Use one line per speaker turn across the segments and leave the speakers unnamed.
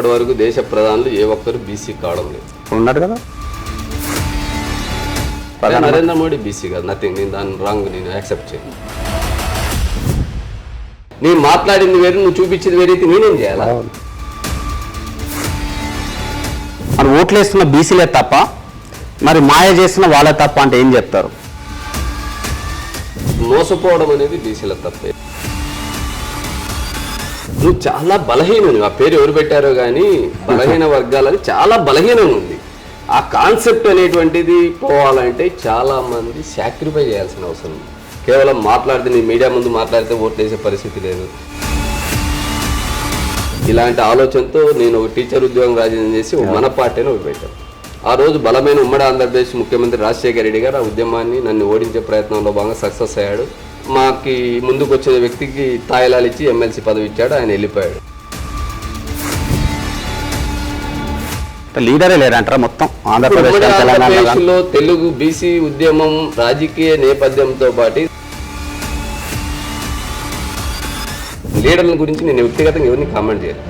ఇప్పటి వరకు దేశ ప్రధానులు ఏ ఒక్కరు బీసీ కావడం లేదు.
ఉన్నాడు కదా
నరేంద్ర మోడీ బీసీ కాదు, నథింగ్. నేను దాన్ని రాంగ్, నేను యాక్సెప్ట్ చేయను. నేను మాట్లాడింది వేరు, నువ్వు చూపించింది వేరైతే నేనేం చేయాలా?
మరి ఓట్లు వేస్తున్న బీసీలే తప్ప, మరి మాయ చేస్తున్న వాళ్ళే తప్ప అంటే ఏం చెప్తారు?
మోసపోవడం అనేది బీసీల తప్పే. నువ్వు చాలా బలహీనం. ఆ పేరు ఎవరు పెట్టారో కానీ బలహీన వర్గాలని చాలా బలహీనంగా ఉంది. ఆ కాన్సెప్ట్ అనేటువంటిది పోవాలంటే చాలా మంది సాక్రిఫై చేయాల్సిన అవసరం ఉంది. కేవలం మాట్లాడితే, నీ మీడియా ముందు మాట్లాడితే ఓట్లు వేసే పరిస్థితి లేదు. ఇలాంటి ఆలోచనతో నేను ఒక టీచర్ ఉద్యోగం రాజీనామా చేసి మన పార్టీని పెట్టాను. ఆ రోజు బలమైన ఉమ్మడి ఆంధ్రప్రదేశ్ ముఖ్యమంత్రి రాజశేఖర రెడ్డి గారు ఆ ఉద్యమాన్ని నన్ను ఓడించే ప్రయత్నంలో భాగంగా సక్సెస్ అయ్యాడు. మాకి ముందుకు వచ్చే వ్యక్తికి తాయిలాలు ఇచ్చి ఎమ్మెల్సీ పదవి ఇచ్చాడు, ఆయన వెళ్ళిపోయాడు.
లీడరే లేరంటారా మొత్తం
ఆంధ్రప్రదేశ్లో? తెలుగు బీసీ ఉద్యమం రాజకీయ నేపథ్యంతో పాటు లీడర్ల గురించి నేను వ్యక్తిగతంగా ఎవరిని కామెంట్ చేయను.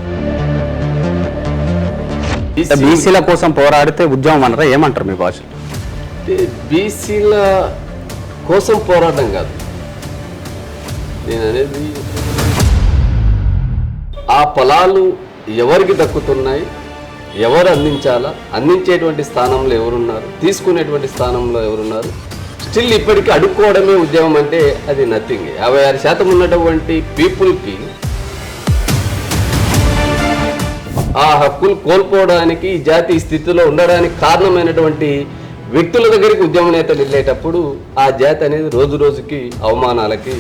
బీసీల కోసం పోరాడితే ఉద్యమం అనరా? ఏమంటారు మీ భాష?
బీసీల కోసం పోరాటం కాదు నేను అనేది. ఆ పొలాలు ఎవరికి దక్కుతున్నాయి, ఎవరు అందించాలా, అందించేటువంటి స్థానంలో ఎవరున్నారు, తీసుకునేటువంటి స్థానంలో ఎవరున్నారు, స్టిల్ ఇప్పటికీ అడుక్కోవడమే ఉద్యమం అంటే అది నథింగ్. 56% ఉన్నటువంటి పీపుల్కి ఆ హక్కులు కోల్పోవడానికి, ఈ జాతి స్థితిలో ఉండడానికి కారణమైనటువంటి వ్యక్తుల దగ్గరికి ఉద్యమ నేతలు వెళ్ళేటప్పుడు ఆ జాతి అనేది రోజు రోజుకి అవమానాలకి,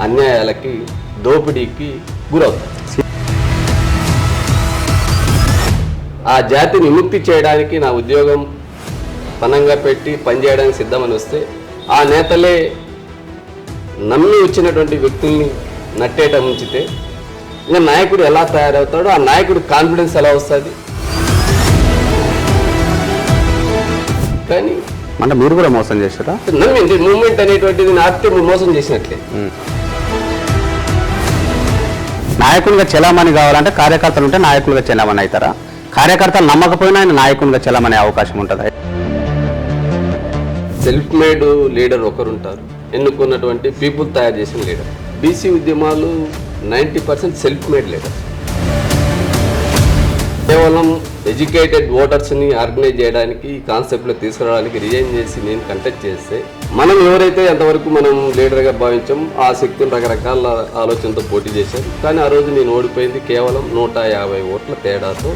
అన్యాయాలకి, దోపిడీకి గురవుతుంది. ఆ జాతిని విముక్తి చేయడానికి నా ఉద్యోగం పనంగా పెట్టి పనిచేయడానికి సిద్ధమని వస్తే ఆ నేతలే నమ్మి వచ్చినటువంటి వ్యక్తుల్ని నట్టేట ఉంచితే ఇంకా నాయకుడు ఎలా తయారవుతాడో, ఆ నాయకుడు కాన్ఫిడెన్స్ ఎలా వస్తుంది? కానీ
అంటే మీరు కూడా మోసం చేస్తారా?
నమ్మింది మూమెంట్ అనేటువంటిది నాటితే మోసం చేసినట్లే.
నాయకులుగా చెలామణి కావాలంటే కార్యకర్తలు ఉంటే నాయకులుగా చెలామణి అవుతారా? కార్యకర్తలు నమ్మకపోయినా ఆయన నాయకునిగా చెలామనే అవకాశం ఉంటుంది.
సెల్ఫ్ మేడ్ లీడర్ ఒకరుంటారు, ఎన్నుకున్నటువంటి పీపుల్ తయారు చేసిన లీడర్. బీసీ ఉద్యమాలు 90% సెల్ఫ్ మేడ్ లీడర్స్. కేవలం ఎడ్యుకేటెడ్ ఓటర్స్ని ఆర్గనైజ్ చేయడానికి, ఈ కాన్సెప్ట్లో తీసుకురావడానికి రిజైన్ చేసి నేను కంటెక్ట్ చేస్తే, మనం ఎవరైతే ఎంతవరకు మనం లీడర్గా భావించాం ఆ శక్తులు రకరకాల ఆలోచనతో పోటీ చేశారు. కానీ ఆ రోజు నేను ఓడిపోయింది కేవలం 150 ఓట్ల తేడాతో.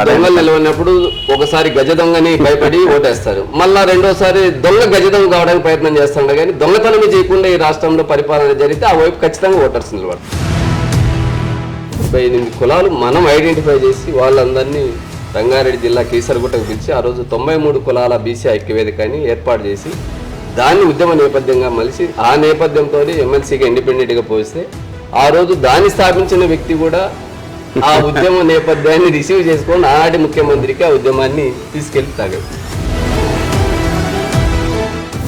దొంగలు నిలవన్నప్పుడు ఒకసారి గజ దొంగని భయపడి ఓటేస్తారు, మళ్ళా రెండోసారి దొంగ గజ దొంగ కావడానికి ప్రయత్నం చేస్తాడు. కానీ దొంగతనం చేయకుండా ఈ రాష్ట్రంలో పరిపాలన జరిగితే ఆ వైపు ఖచ్చితంగా ఓటర్స్ నిలబడతారు. 38 కులాలు మనం ఐడెంటిఫై చేసి వాళ్ళందరినీ రంగారెడ్డి జిల్లా కీసరగుట్టకు పిలిచి ఆ రోజు 93 కులాల బీసీ ఐక్యవేదికని ఏర్పాటు చేసి దాన్ని ఉద్యమ నేపథ్యంగా మలిసి ఆ నేపథ్యంతో ఎమ్మెల్సీగా ఇండిపెండెంట్గా పోస్తే ఆ రోజు దాన్ని స్థాపించిన వ్యక్తి కూడా ఆ ఉద్యమ నేపథ్యాన్ని రిసీవ్ చేసుకొని ఆనాటి ముఖ్యమంత్రికి ఆ ఉద్యమాన్ని తీసుకెళ్లి తాగాడు.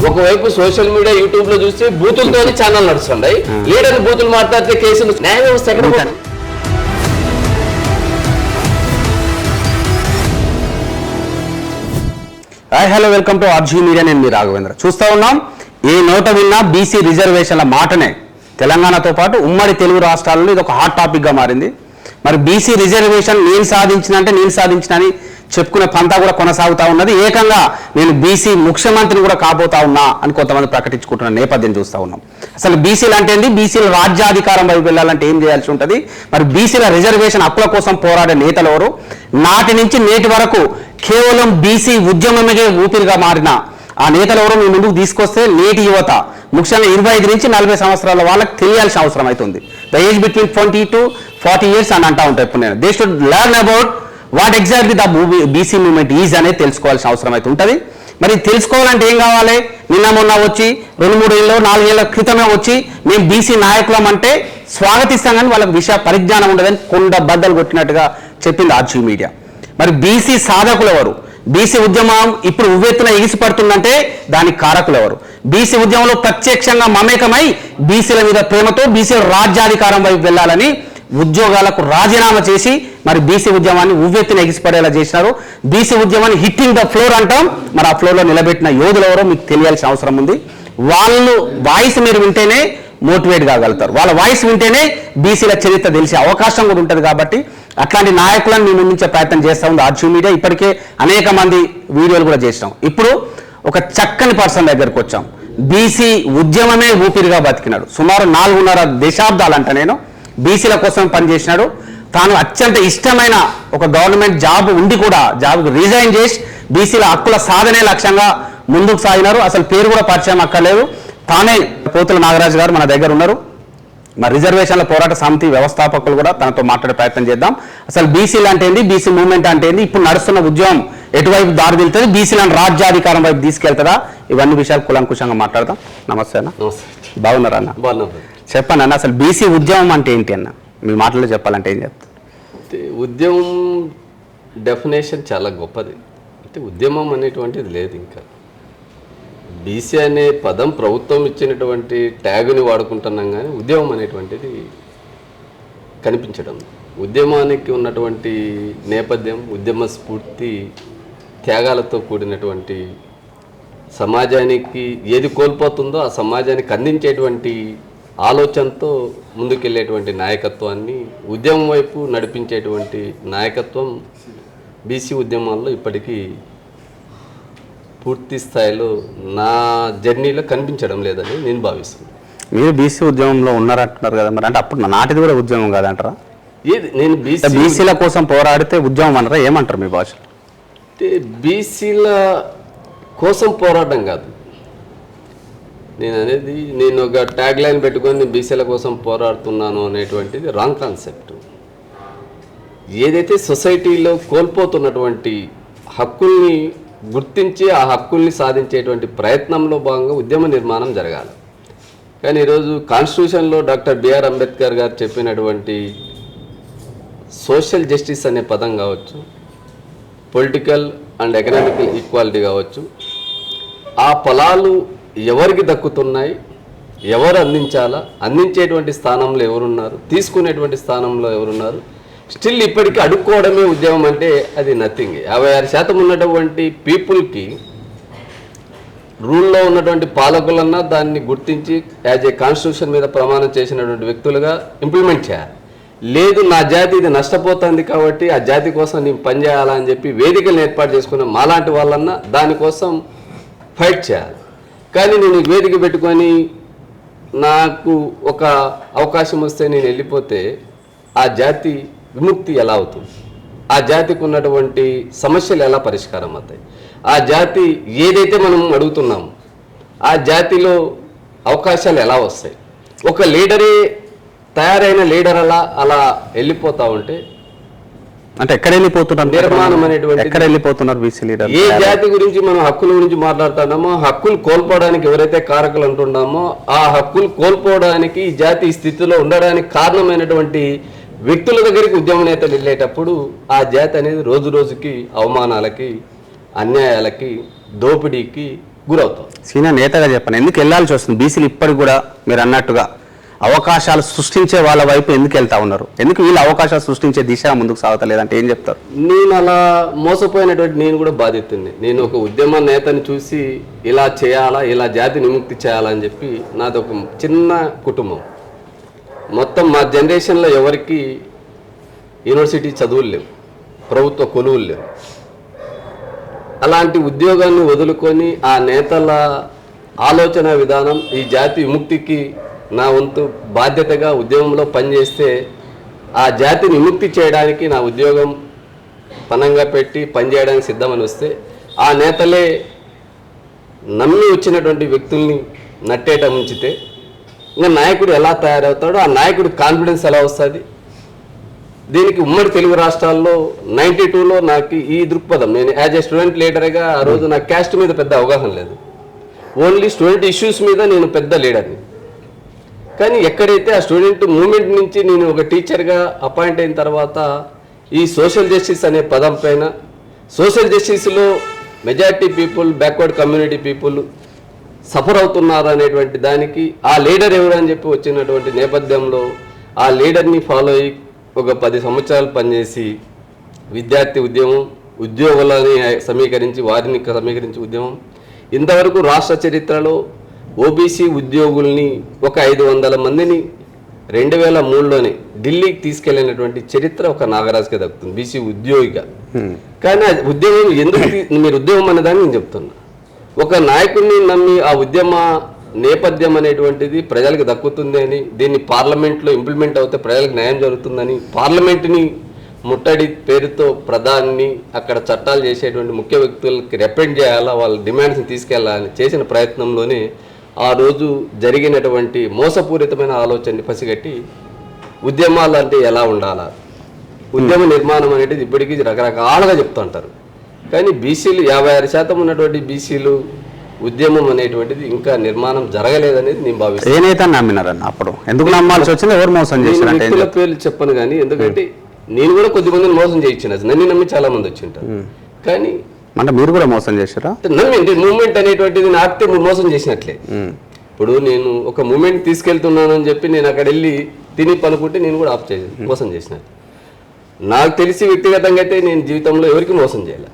ఒకవైపు సోషల్ మీడియా, యూట్యూబ్ లో చూస్తే బూతులతోనే ఛానల్ నడుస్తున్నాయి. లీడర్ బూతులు మాట్లాడితే కేసులు, న్యాయ వ్యవస్థ ఎక్కడ పోతాను?
Hello, welcome to RG media. నేను మీ రాఘవేంద్ర. చూస్తూ ఉన్నాం, ఏ నోట విన్నా బీసీ రిజర్వేషన్ల మాటనే తెలంగాణతో పాటు ఉమ్మడి తెలుగు రాష్ట్రాలలో ఇది ఒక హాట్ టాపిక్ గా మారింది. మరి బీసీ రిజర్వేషన్ నేను సాధించిన అని చెప్పుకునే పంతా కూడా కొనసాగుతూ ఉన్నది. ఏకంగా నేను బీసీ ముఖ్యమంత్రిని కూడా కాబోతా ఉన్నా అని కొంతమంది ప్రకటించుకుంటున్న నేపథ్యం చూస్తూ ఉన్నాం. అసలు బీసీలు అంటే ఏంటి, బీసీల రాజ్యాధికారం వైపు వెళ్ళాలంటే ఏం చేయాల్సి ఉంటుంది, మరి బీసీల రిజర్వేషన్ హక్కుల కోసం పోరాడే నేతలు ఎవరు, నాటి నుంచి నేటి వరకు కేవలం బీసీ ఉద్యమమే ఊపిరిగా మారిన ఆ నేతలు ఎవరో మీ ముందుకు తీసుకొస్తే నేటి యువత, ముఖ్యంగా 25 నుంచి 40 సంవత్సరాల వాళ్ళకి తెలియాల్సిన అవసరం అవుతుంది. The age between 20 to 40 years అని అంటా ఉంటాయి. ఇప్పుడు నేను they should learn about what exactly the BC movement is అనేది తెలుసుకోవాల్సిన అవసరం అయితే ఉంటుంది. మరి తెలుసుకోవాలంటే ఏం కావాలి? నిన్న మొన్న వచ్చి 2-3 ఏళ్ళు 4 ఏళ్ల క్రితమే వచ్చి మేము బీసీ నాయకులం అంటే స్వాగతిస్తాం, కానీ వాళ్ళకి విషయ పరిజ్ఞానం ఉండదని కొండ బద్దలు కొట్టినట్టుగా చెప్పింది ఆర్జీ మీడియా. మరి బీసీ సాధకులు ఎవరు? బీసీ ఉద్యమం ఇప్పుడు ఉవ్వెత్తున ఎగిసిపడుతుందంటే దానికి కారకులు ఎవరు? బీసీ ఉద్యమంలో ప్రత్యక్షంగా మమేకమై బీసీల మీద ప్రేమతో బీసీల రాజ్యాధికారం వైపు వెళ్ళాలని ఉద్యోగాలకు రాజీనామా చేసి మరి బీసీ ఉద్యమాన్ని ఉవ్వెత్తున ఎగిసిపడేలా చేసినారు. బీసీ ఉద్యమాన్ని హిట్టింగ్ ద ఫ్లోర్ అంటాం. మరి ఆ ఫ్లోర్లో నిలబెట్టిన యోధులు ఎవరో మీకు తెలియాల్సిన అవసరం ఉంది. వాళ్ళు వాయిస్ మీరు వింటేనే మోటివేట్ కాగలుగుతారు. వాళ్ళ వాయిస్ వింటేనే బీసీల చరిత్ర తెలిసే అవకాశం కూడా ఉంటుంది. కాబట్టి అట్లాంటి నాయకులను మేము ముందుంచే ప్రయత్నం చేస్తూ ఉంది ఆర్జీ మీడియా. ఇప్పటికే అనేక మంది వీడియోలు కూడా చేసినాం. ఇప్పుడు ఒక చక్కని పర్సన్ దగ్గరకు వచ్చాం. బీసీ ఉద్యమమే ఊపిరిగా బతికినాడు. సుమారు 4.5 దశాబ్దాలంట నేను బీసీల కోసం పనిచేసినాడు. తాను అత్యంత ఇష్టమైన ఒక గవర్నమెంట్ జాబ్ ఉండి కూడా జాబ్కు రిజైన్ చేసి బీసీల హక్కుల సాధనే లక్ష్యంగా ముందుకు సాగినారు. అసలు పేరు కూడా పరిచయం అక్కర్లేదు. తానే పోతుల నాగరాజు గారు మన దగ్గర ఉన్నారు. మరి రిజర్వేషన్ల పోరాట సమితి వ్యవస్థాపకులు కూడా తనతో మాట్లాడే ప్రయత్నం చేద్దాం. అసలు బీసీలు అంటే ఏంది, బీసీ మూవ్మెంట్ అంటే ఏంది, ఇప్పుడు నడుస్తున్న ఉద్యమం ఎటువైపు దారి వెళ్తుంది, బీసీలను రాజ్యాధికారం వైపు తీసుకెళ్తుందా, ఇవన్నీ విషయాలు కులంకుశంగా మాట్లాడదాం. నమస్తే అన్న. బాగున్నారా అన్న? చెప్పండి అన్న, అసలు బీసీ ఉద్యమం అంటే ఏంటి అన్న? మీ మాటల్లో చెప్పాలంటే ఏం చెప్తారు?
ఉద్యమం డెఫినేషన్ చాలా గొప్పది. అంటే ఉద్యమం అనేటువంటిది లేదు. ఇంకా బీసీ అనే పదం ప్రభుత్వం ఇచ్చినటువంటి ట్యాగుని వాడుకుంటున్నాం, కానీ ఉద్యమం అనేటువంటిది కనిపించడం. ఉద్యమానికి ఉన్నటువంటి నేపథ్యం, ఉద్యమ స్ఫూర్తి, త్యాగాలతో కూడినటువంటి సమాజానికి ఏది కోల్పోతుందో ఆ సమాజానికి అందించేటువంటి ఆలోచనతో ముందుకెళ్ళేటువంటి నాయకత్వాన్ని, ఉద్యమం వైపు నడిపించేటువంటి నాయకత్వం బీసీ ఉద్యమాల్లో ఇప్పటికీ పూర్తి స్థాయిలో నా జర్నీలో కనిపించడం లేదని నేను భావిస్తున్నాను.
మీరు బీసీ ఉద్యమంలో ఉన్నారంటున్నారు కదా, మరి అంటే అప్పుడు నాటిది కూడా ఉద్యమం కాదంటారా?
ఏది నేను
బీసీల కోసం పోరాడితే ఉద్యమం అంటారా, ఏమంటారు మీ భాషలో?
అంటే బీసీల కోసం పోరాటం కాదు నేను అనేది. నేను ఒక ట్యాగ్ లైన్ పెట్టుకొని బీసీల కోసం పోరాడుతున్నాను అనేటువంటిది రాంగ్ కాన్సెప్ట్. ఏదైతే సొసైటీలో కోల్పోతున్నటువంటి హక్కుల్ని గుర్తించి ఆ హక్కుల్ని సాధించేటువంటి ప్రయత్నంలో భాగంగా ఉద్యమ నిర్మాణం జరగాలి. కానీ ఈరోజు కాన్స్టిట్యూషన్లో డాక్టర్ బిఆర్ అంబేద్కర్ గారు చెప్పినటువంటి సోషల్ జస్టిస్ అనే పదం కావచ్చు, పొలిటికల్ అండ్ ఎకనామికల్ ఈక్వాలిటీ కావచ్చు, ఆ ఫలాలు ఎవరికి దక్కుతున్నాయి, ఎవరు అందించాలా, అందించేటువంటి స్థానంలో ఎవరున్నారు, తీసుకునేటువంటి స్థానంలో ఎవరున్నారు, స్టిల్ ఇప్పటికీ అడుక్కోవడమే ఉద్యమం అంటే అది నథింగ్. 56% ఉన్నటువంటి పీపుల్కి రూల్లో ఉన్నటువంటి పాలకులన్నా దాన్ని గుర్తించి యాజ్ ఏ కాన్స్టిట్యూషన్ మీద ప్రమాణం చేసినటువంటి వ్యక్తులుగా ఇంప్లిమెంట్ చేయాలి. లేదు నా జాతి ఇది నష్టపోతుంది కాబట్టి ఆ జాతి కోసం నేను పనిచేయాలని చెప్పి వేదికలను ఏర్పాటు చేసుకున్న మాలాంటి వాళ్ళన్నా దానికోసం ఫైట్ చేయాలి. కానీ నేను వేదిక పెట్టుకొని నాకు ఒక అవకాశం వస్తే నేను వెళ్ళిపోతే ఆ జాతి విముక్తి ఎలా అవుతుంది, ఆ జాతికి ఉన్నటువంటి సమస్యలు ఎలా పరిష్కారం అవుతాయి, ఆ జాతి ఏదైతే మనం అడుగుతున్నామో ఆ జాతిలో అవకాశాలు ఎలా వస్తాయి? ఒక లీడరే తయారైన లీడర్ అలా వెళ్ళిపోతా ఉంటే
అంటే ఎక్కడ వెళ్ళిపోతున్నారు,
నిర్మాణం అనేటువంటి
ఎక్కడ వెళ్ళిపోతున్నారు బీసీ లీడర్?
ఏ జాతి గురించి మనం హక్కుల గురించి మాట్లాడుతున్నామో, హక్కులు కోల్పోవడానికి ఎవరైతే కారకులు అంటున్నామో ఆ హక్కులు కోల్పోవడానికి ఈ జాతి స్థితిలో ఉండడానికి కారణమైనటువంటి వ్యక్తుల దగ్గరికి ఉద్యమ నేతలు వెళ్ళేటప్పుడు ఆ జాతి అనేది రోజు రోజుకి అవమానాలకి, అన్యాయాలకి, దోపిడీకి గురవుతాం.
సీనియర్ నేతగా చెప్పండి, ఎందుకు వెళ్ళాల్సి వస్తుంది బీసీలు ఇప్పటికి కూడా? మీరు అన్నట్టుగా అవకాశాలు సృష్టించే వాళ్ళ వైపు ఎందుకు వెళ్తా ఉన్నారు? ఎందుకు వీళ్ళు అవకాశాలు సృష్టించే దిశ ముందుకు సాగుతలేదంటే ఏం చెప్తారు?
నేను అలా మోసపోయినటువంటి నేను కూడా బాధితుడిని. నేను ఒక ఉద్యమ నేతని చూసి ఇలా చేయాలా, ఇలా జాతిని విముక్తి చేయాలని చెప్పి నాది ఒక చిన్న కుటుంబం. మొత్తం మా జనరేషన్లో ఎవరికి యూనివర్సిటీ చదువులు లేవు, ప్రభుత్వ కొలువులు లేవు. అలాంటి ఉద్యోగాన్ని వదులుకొని ఆ నేతల ఆలోచన విధానం ఈ జాతి విముక్తికి నా వంతు బాధ్యతగా ఉద్యమంలో పనిచేస్తే ఆ జాతిని విముక్తి చేయడానికి నా ఉద్యోగం పనంగా పెట్టి పనిచేయడానికి సిద్ధమని వస్తే ఆ నేతలే నమ్మి వచ్చినటువంటి వ్యక్తుల్ని నట్టేట ఉంచితే ఇంకా నాయకుడు ఎలా తయారవుతాడో, ఆ నాయకుడి కాన్ఫిడెన్స్ ఎలా వస్తుంది? దీనికి ఉమ్మడి తెలుగు రాష్ట్రాల్లో 92లో నాకు ఈ దృక్పథం, నేను యాజ్ ఏ స్టూడెంట్ లీడర్గా ఆ రోజు నాకు క్యాస్ట్ మీద పెద్ద అవగాహన లేదు, ఓన్లీ స్టూడెంట్ ఇష్యూస్ మీద నేను పెద్ద లీడర్ని. కానీ ఎక్కడైతే ఆ స్టూడెంట్ మూమెంట్ నుంచి నేను ఒక టీచర్గా అపాయింట్ అయిన తర్వాత ఈ సోషల్ జస్టిస్ అనే పదం పైన, సోషల్ జస్టిస్లో majority people, backward community people suffer అవుతున్నారు అనేటువంటి దానికి ఆ లీడర్ ఎవరని చెప్పి వచ్చినటువంటి నేపథ్యంలో ఆ లీడర్ని ఫాలో అయ్యి ఒక 10 సంవత్సరాలు పనిచేసి విద్యార్థి ఉద్యమం, ఉద్యోగులని సమీకరించి వారిని సమీకరించి ఉద్యమం, ఇంతవరకు రాష్ట్ర చరిత్రలో ఓబీసీ ఉద్యోగుల్ని ఒక 500 మందిని 2003లోనే ఢిల్లీకి తీసుకెళ్లినటువంటి చరిత్ర ఒక నాగరాజుకే దక్కుతుంది బీసీ ఉద్యోగిగా. కానీ ఆ ఉద్యమం ఎందుకు మీరు ఉద్యమం అనేదాన్ని నేను చెప్తున్నా. ఒక నాయకుడిని నమ్మి ఆ ఉద్యమ నేపథ్యం అనేటువంటిది ప్రజలకు దక్కుతుంది అని, దీన్ని పార్లమెంట్లో ఇంప్లిమెంట్ అవుతే ప్రజలకు న్యాయం జరుగుతుందని పార్లమెంటుని ముట్టడి పేరుతో ప్రధాని అక్కడ చట్టాలు చేసేటువంటి ముఖ్య వ్యక్తులకి రిప్రజెంట్ చేయాలా, వాళ్ళ డిమాండ్స్ని తీసుకెళ్లాలని చేసిన ప్రయత్నంలోనే ఆ రోజు జరిగినటువంటి మోసపూరితమైన ఆలోచనని పసిగట్టి ఉద్యమాలు అంటే ఎలా ఉండాలా, ఉద్యమ నిర్మాణం అనేది ఇప్పటికీ రకరకాలుగా చెప్తుంటారు. కానీ బీసీలు 56% ఉన్నటువంటి బీసీలు ఉద్యమం అనేటువంటిది ఇంకా నిర్మాణం జరగలేదనేది నేను భావిస్తాను.
ఏ నేత నమ్మినారన్న అప్పుడు? ఎందుకు నమ్మాల్సి వచ్చింది? ఎవరు మోసం చేసిన?
వ్యక్తుల పేర్లు చెప్పను కానీ, ఎందుకంటే నేను కూడా కొద్దిమందిని మోసం చేయించిన, నన్ను నమ్మి చాలా మంది వచ్చింటారు. కానీ
అంటే మీరు కూడా మోసం చేశారా?
నమ్మి మూమెంట్ అనేటువంటిది నాటితే మోసం చేసినట్లే. ఇప్పుడు నేను ఒక మూమెంట్ తీసుకెళ్తున్నాను అని చెప్పి నేను అక్కడ వెళ్ళి తిని పనుకుంటే నేను కూడా ఆఫ్ చేసి మోసం చేసినట్టు. నాకు తెలిసి వ్యక్తిగతంగా అయితే నేను జీవితంలో ఎవరికి మోసం చేయాలి.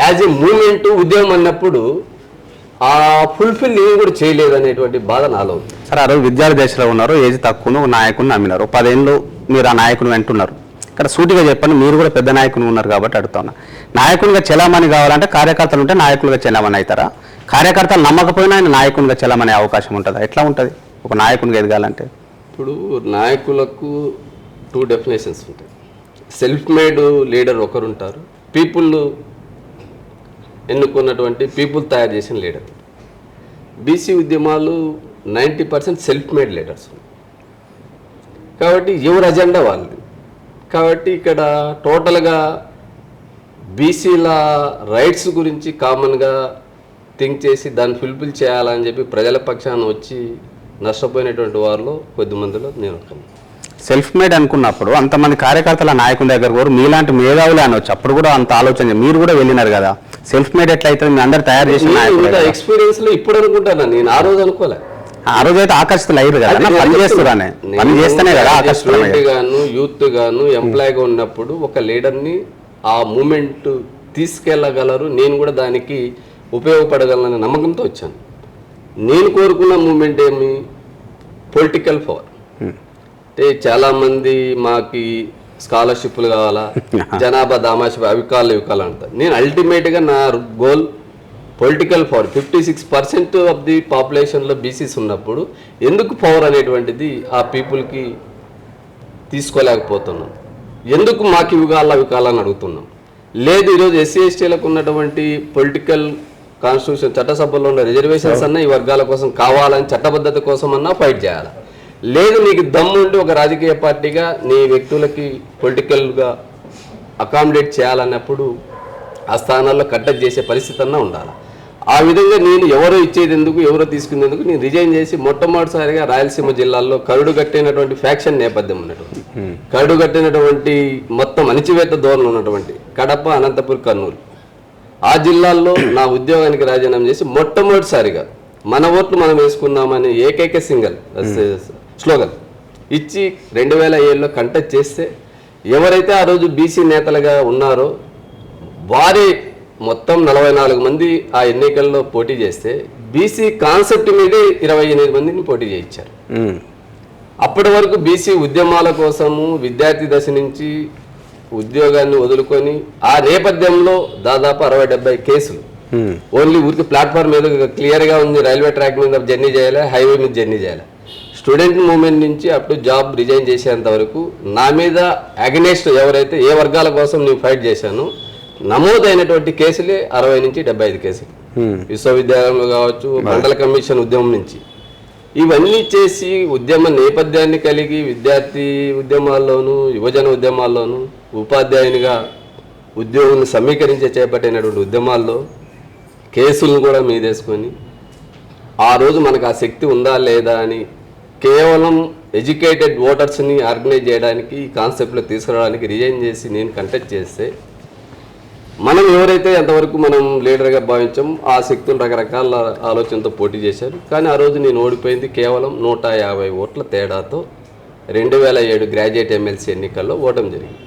యాజ్ ఏ మూమెంట్ ఉద్యమం అన్నప్పుడు ఆ ఫుల్ఫిల్ నేను కూడా చేయలేదు అనేటువంటి బాధ నాలో ఉంది.
సరే, ఆ రోజు విద్యార్థి దశలో ఉన్నారు, ఏజ్ తక్కువ నాయకుడిని నమ్మినారు, 10 ఏళ్ళు మీరు ఆ నాయకుని వెంటున్నారు. ఇక్కడ సూటిగా చెప్పండి, మీరు కూడా పెద్ద నాయకుని ఉన్నారు కాబట్టి అడుగుతున్నా. నాయకునిగా చెలామణి కావాలంటే కార్యకర్తలు ఉంటే నాయకులుగా చెలామణి అవుతారా? కార్యకర్తలు నమ్మకపోయినా ఆయన నాయకునిగా చెలామణి అవకాశం ఉంటుందా? ఎట్లా ఉంటుంది ఒక నాయకునిగా ఎదగాలంటే?
ఇప్పుడు నాయకులకు 2 డెఫినేషన్స్ ఉంటాయి. సెల్ఫ్ మేడ్ లీడర్ ఒకరు ఉంటారు, పీపుల్ ఎన్నుకున్నటువంటి పీపుల్ తయారు చేసిన లీడర్. బీసీ ఉద్యమాలు 90% సెల్ఫ్ మేడ్ లీడర్స్. కాబట్టి ఎవరి అజెండా వాళ్ళది. కాబట్టి ఇక్కడ టోటల్గా బీసీల రైట్స్ గురించి కామన్గా థింక్ చేసి దాన్ని ఫుల్ఫిల్ చేయాలని చెప్పి ప్రజల పక్షాన వచ్చి నష్టపోయినటువంటి వారిలో కొద్దిమందిలో నేను ఉన్నాను.
సెల్ఫ్ మేడ్ అనుకున్నప్పుడు అంతమంది కార్యకర్తల నాయకుని దగ్గర కూడా మీలాంటి మేధావులే అనవచ్చు. అప్పుడు కూడా అంత ఆలోచన మీరు కూడా వెళ్ళినారు కదా. సెల్ఫ్ మేడ్ ఎట్లయితే మీ అందరు తయారు చేసిన
ఎక్స్పీరియన్స్ లో ఇప్పుడు అనుకుంటాను, నేను ఆ రోజు అనుకోలే.
ఆ రోజు అయితే ఆకర్షితులు అయ్యారు కదా, పని చేస్తున్నానే, పని చేస్తేనే కదా ఆకర్షితులు
గాను యూత్ గాను ఎంప్లాయీగా ఉన్నప్పుడు ఒక లీడర్ని ఆ మూమెంట్ తీసుకెళ్ళగలరు, నేను కూడా దానికి ఉపయోగపడగలననే నమ్మకంతో వచ్చాను. నేను కోరుకున్న మూమెంట్ ఏమి, పొలిటికల్ పవర్. అంటే చాలామంది మాకు స్కాలర్షిప్లు కావాలా, జనాభా దామాష అవికాలు అంటారు. నేను అల్టిమేట్గా నా goal political power. 56% of the పాపులేషన్లో బీసీస్ ఉన్నప్పుడు ఎందుకు పవర్ అనేటువంటిది ఆ పీపుల్కి తీసుకోలేకపోతున్నాం, ఎందుకు మాకు ఇవ్వాలని అడుగుతున్నాం. లేదు, ఈరోజు ఎస్సీ ఎస్టీలకు ఉన్నటువంటి పొలిటికల్ కాన్స్టిట్యూషన్ చట్టసభలో ఉన్న రిజర్వేషన్స్ అన్నా ఈ వర్గాల కోసం కావాలని చట్టబద్ధత కోసం అన్నా ఫైట్ చేయాలి. లేదు, నీకు దమ్ము ఉండి ఒక రాజకీయ పార్టీగా నీ వ్యక్తులకి పొలిటికల్గా అకామిడేట్ చేయాలన్నప్పుడు ఆ స్థానాల్లో కట్టడి చేసే పరిస్థితి అన్నా ఉండాలి. ఆ విధంగా నేను ఎవరో ఇచ్చేది ఎందుకు, ఎవరో తీసుకునేందుకు నేను రిజైన్ చేసి మొట్టమొదటిసారిగా రాయలసీమ జిల్లాల్లో కరుడు కట్టినటువంటి ఫ్యాక్షన్ నేపథ్యం ఉన్నటువంటి, కరుడు కట్టినటువంటి మొత్తం అణిచివేత ధోరణి ఉన్నటువంటి కడప, అనంతపురం, కర్నూలు ఆ జిల్లాల్లో నా ఉద్యోగానికి రాజీనామా చేసి మొట్టమొదటిసారిగా మన ఓట్లు మనం వేసుకున్నామని ఏకైక సింగల్ స్లోగన్ ఇచ్చి 2007లో కంటెస్ట్ చేస్తే ఎవరైతే ఆ రోజు బీసీ నేతలుగా ఉన్నారో వారే మొత్తం 44 మంది ఆ ఎన్నికల్లో పోటీ చేస్తే బీసీ కాన్సెప్ట్ మీదే 28 మందిని పోటీ చేయించారు. అప్పటి వరకు బీసీ ఉద్యమాల కోసము విద్యార్థి దశ నుంచి ఉద్యోగాన్ని వదులుకొని ఆ నేపథ్యంలో దాదాపు 60-70 కేసులు. ఓన్లీ ఊరికి ప్లాట్ఫామ్ మీద క్లియర్గా ఉంది, రైల్వే ట్రాక్ మీద జర్నీ చేయాలి, హైవే మీద జర్నీ చేయాలి. స్టూడెంట్ మూవ్మెంట్ నుంచి అప్ టు జాబ్ రిజైన్ చేసేంత వరకు నా మీద అగెనెస్ట్ ఎవరైతే ఏ వర్గాల కోసం నేను ఫైట్ చేశానో నమోదైనటువంటి కేసులే 60 నుంచి 75 కేసులు. విశ్వవిద్యాలయంలో కావచ్చు, మండల కమిషన్ ఉద్యమం నుంచి ఇవన్నీ చేసి ఉద్యమ నేపథ్యాన్ని కలిగి విద్యార్థి ఉద్యమాల్లోనూ యువజన ఉద్యమాల్లోనూ ఉపాధ్యాయునిగా ఉద్యోగులను సమీకరించే చేపట్టినటువంటి ఉద్యమాల్లో కేసులను కూడా మీదేసుకొని ఆ రోజు మనకు ఆ శక్తి ఉందా లేదా అని కేవలం ఎడ్యుకేటెడ్ ఓటర్స్ని ఆర్గనైజ్ చేయడానికి ఈ కాన్సెప్ట్లో తీసుకురావడానికి రిజైన్ చేసి నేను కంటెస్ట్ చేస్తే మనం ఎవరైతే ఎంతవరకు మనం లీడర్గా భావించాం ఆ శక్తులు రకరకాల ఆలోచనతో పోటీ చేశారు. కానీ ఆ రోజు నేను ఓడిపోయింది కేవలం 150 ఓట్ల తేడాతో 2007 గ్రాడ్యుయేట్ ఎమ్మెల్సీ ఎన్నికల్లో ఓటమి జరిగింది.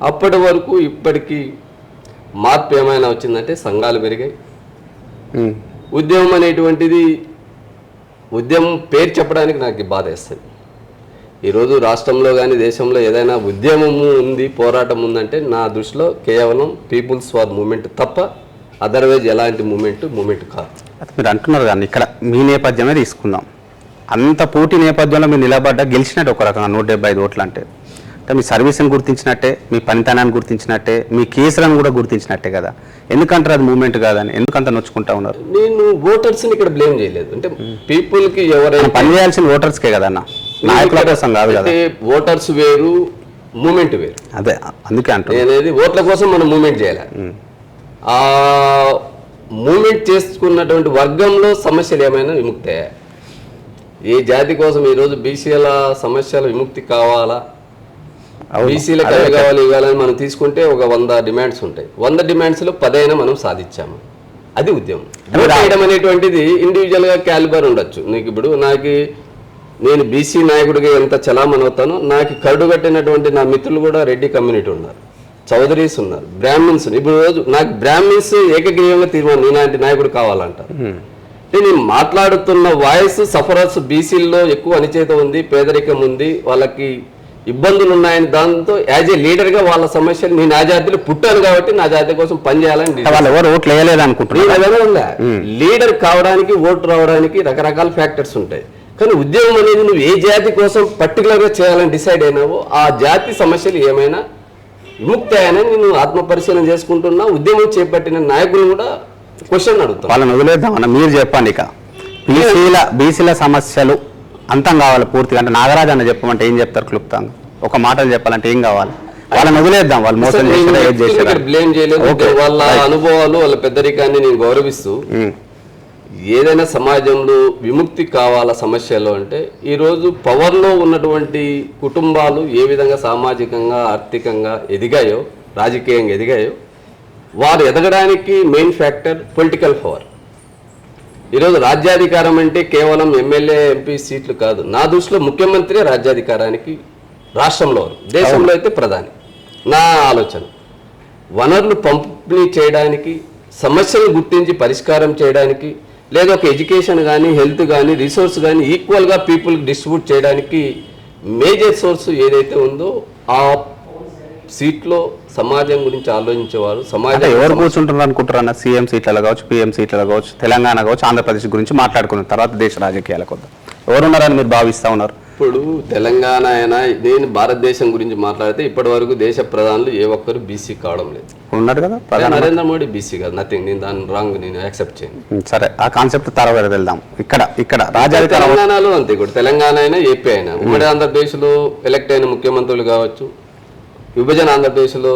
అప్పటి వరకు ఇప్పటికీ మార్పు ఏమైనా వచ్చిందంటే సంఘాలు పెరిగాయి. ఉద్యమం అనేటువంటిది ఉద్యమం పేరు చెప్పడానికి నాకు బాధ వేస్తుంది. ఈరోజు రాష్ట్రంలో కానీ దేశంలో ఏదైనా ఉద్యమము ఉంది, పోరాటం ఉందంటే నా దృష్టిలో కేవలం పీపుల్స్ వార్ మూమెంట్ తప్ప అదర్వైజ్ ఎలాంటి మూమెంట్ కాదు.
మీరు అంటున్నారు కానీ ఇక్కడ మీ నేపథ్యమే తీసుకుందాం. అంత పోటీ నేపథ్యంలో మీరు నిలబడ్డ గెలిచినట్టు ఒక రకంగా 175 ఓట్లు అంటే మీ సర్వీస్ని గుర్తించినట్టే, మీ పనితనాన్ని గుర్తించినట్టే, మీ కేసులను కూడా గుర్తించినట్టే కదా. ఎందుకంటారు అది మూమెంట్ కాదని, ఎందుకంత నొచ్చుకుంటా ఉన్నారు?
నేను ఓటర్స్ని ఇక్కడ బ్లేమ్ చేయలేదు. అంటే పీపుల్కి ఎవరైనా
పని చేయాల్సిన ఓటర్స్కే కదా అన్న, నాయకుల కోసం కాదు కదా.
ఓటర్స్ వేరు, మూమెంట్ వేరు.
అదే అందుకే అంటే
అనేది ఓట్ల కోసం మనం మూమెంట్ చేయాలి. ఆ మూమెంట్ చేసుకున్నటువంటి వర్గంలో సమస్యలు ఏమైనా విముక్తి అయ్యాయి. ఏ జాతి కోసం ఈరోజు బీసీల సమస్యల విముక్తి కావాలా, బీసీలకు అవి కావాలి ఇవ్వాలని మనం తీసుకుంటే ఒక 100 డిమాండ్స్ ఉంటాయి. 100 డిమాండ్స్లో 10 అయినా మనం సాధించాము. అది ఉద్యమం. ఓట్ వేయడం అనేటువంటిది ఇండివిజువల్గా క్యాలిబర్ ఉండొచ్చు. నీకు ఇప్పుడు నేను బీసీ నాయకుడిగా ఎంత చలామణి అవుతానో, నాకు కరుడు కట్టినటువంటి నా మిత్రులు కూడా రెడ్డి కమ్యూనిటీ ఉన్నారు, చౌదరీస్ ఉన్నారు, బ్రాహ్మిన్స్. ఇప్పుడు రోజు నాకు బ్రాహ్మిన్స్ ఏకగ్రీవంగా తీర్మానం నేనాంటి నాయకుడు కావాలంటారు. నేను మాట్లాడుతున్న వాయిస్ సఫరర్స్ బీసీల్లో ఎక్కువ అనిచేత ఉంది, పేదరికం ఉంది, వాళ్ళకి ఇబ్బందులు ఉన్నాయని దాంతో యాజ్ ఏ లీడర్గా వాళ్ళ సమస్యలు నేను ఆ జాతిలో పుట్టాను కాబట్టి నా జాతి కోసం పనిచేయాలని
ఓట్లు వేయలేదు అనుకుంటున్నాను.
లీడర్ కావడానికి, ఓటు రావడానికి రకరకాల ఫ్యాక్టర్స్ ఉంటాయి. కానీ ఉద్యమం అనేది నువ్వు ఏ జాతి కోసం పర్టికులర్గా చేయాలని డిసైడ్ అయినావో ఆ జాతి సమస్యలు ఏమైనా విముక్తి అయ్యానని నేను ఆత్మపరిశీలన చేసుకుంటున్నా. ఉద్యమం చేపట్టిన నాయకులు కూడా క్వశ్చన్ అడుగుతాను.
వాళ్ళని వదిలేద్దామన్న మీరు చెప్పండి. ఇక బీసీల సమస్యలు అంతం కావాలి పూర్తిగా అంటే నాగరాజు అన్న చెప్పమంటే ఏం చెప్తారు క్లుప్తంగా? ఒక మాటలు చెప్పాలంటే ఏం కావాలి? వాళ్ళని వదిలేద్దాం, వాళ్ళు మోసం
బ్లేమ్ చేయలేదు. వాళ్ళ అనుభవాలు, వాళ్ళ పెద్దరికాన్ని నేను గౌరవిస్తూ ఏదైనా సమాజంలో విముక్తి కావాల సమస్యలు అంటే ఈరోజు పవర్లో ఉన్నటువంటి కుటుంబాలు ఏ విధంగా సామాజికంగా, ఆర్థికంగా ఎదిగాయో, రాజకీయంగా ఎదిగాయో, వారు ఎదగడానికి మెయిన్ ఫ్యాక్టర్ పొలిటికల్ పవర్. ఈరోజు రాజ్యాధికారం అంటే కేవలం ఎమ్మెల్యే, ఎంపీ సీట్లు కాదు. నా దృష్టిలో ముఖ్యమంత్రి రాజ్యాధికారానికి రాష్ట్రంలో, దేశంలో అయితే ప్రధాని. నా ఆలోచన వనరులు పంపిణీ చేయడానికి, సమస్యలు గుర్తించి పరిష్కారం చేయడానికి, లేదా ఒక ఎడ్యుకేషన్ కానీ, హెల్త్ కానీ, రిసోర్స్ కానీ ఈక్వల్గా పీపుల్కి డిస్ట్రిబ్యూట్ చేయడానికి మేజర్ సోర్స్ ఏదైతే ఉందో ఆ సీట్లో సమాజం గురించి ఆలోచించేవారు. సమాజం
ఎవరు కూర్చుంటున్నారు అనుకుంటారన్న? సీఎం సీట్లలో కావచ్చు, పీఎం సీట్లలో కావచ్చు, తెలంగాణ కావచ్చు, ఆంధ్రప్రదేశ్ గురించి మాట్లాడుకున్న తర్వాత దేశ రాజకీయాలకు వద్దాం. ఎవరున్నారని మీరు భావిస్తూ ఉన్నారు?
ఇప్పుడు తెలంగాణ అయినా, నేను భారతదేశం గురించి మాట్లాడితే ఇప్పటి వరకు దేశ ప్రధానులు ఏ ఒక్కరు బీసీ కావడం లేదు.
ఉన్నారు కదా,
నరేంద్ర మోడీ బీసీ కాదు, నథింగ్. నేను దాని రాంగ్ నేను యాక్సెప్ట్ చేయను.
సరే, ఆ కాన్సెప్ట్ తర్వాత వెళ్దాం. ఇక్కడ
తెలంగాణలో అంతే కూడా, తెలంగాణ అయినా, ఏపీ అయినా, ఉమ్మడి ఆంధ్రప్రదేశ్లో ఎలక్ట్ అయిన ముఖ్యమంత్రులు కావచ్చు, విభజన ఆంధ్రప్రదేశ్లో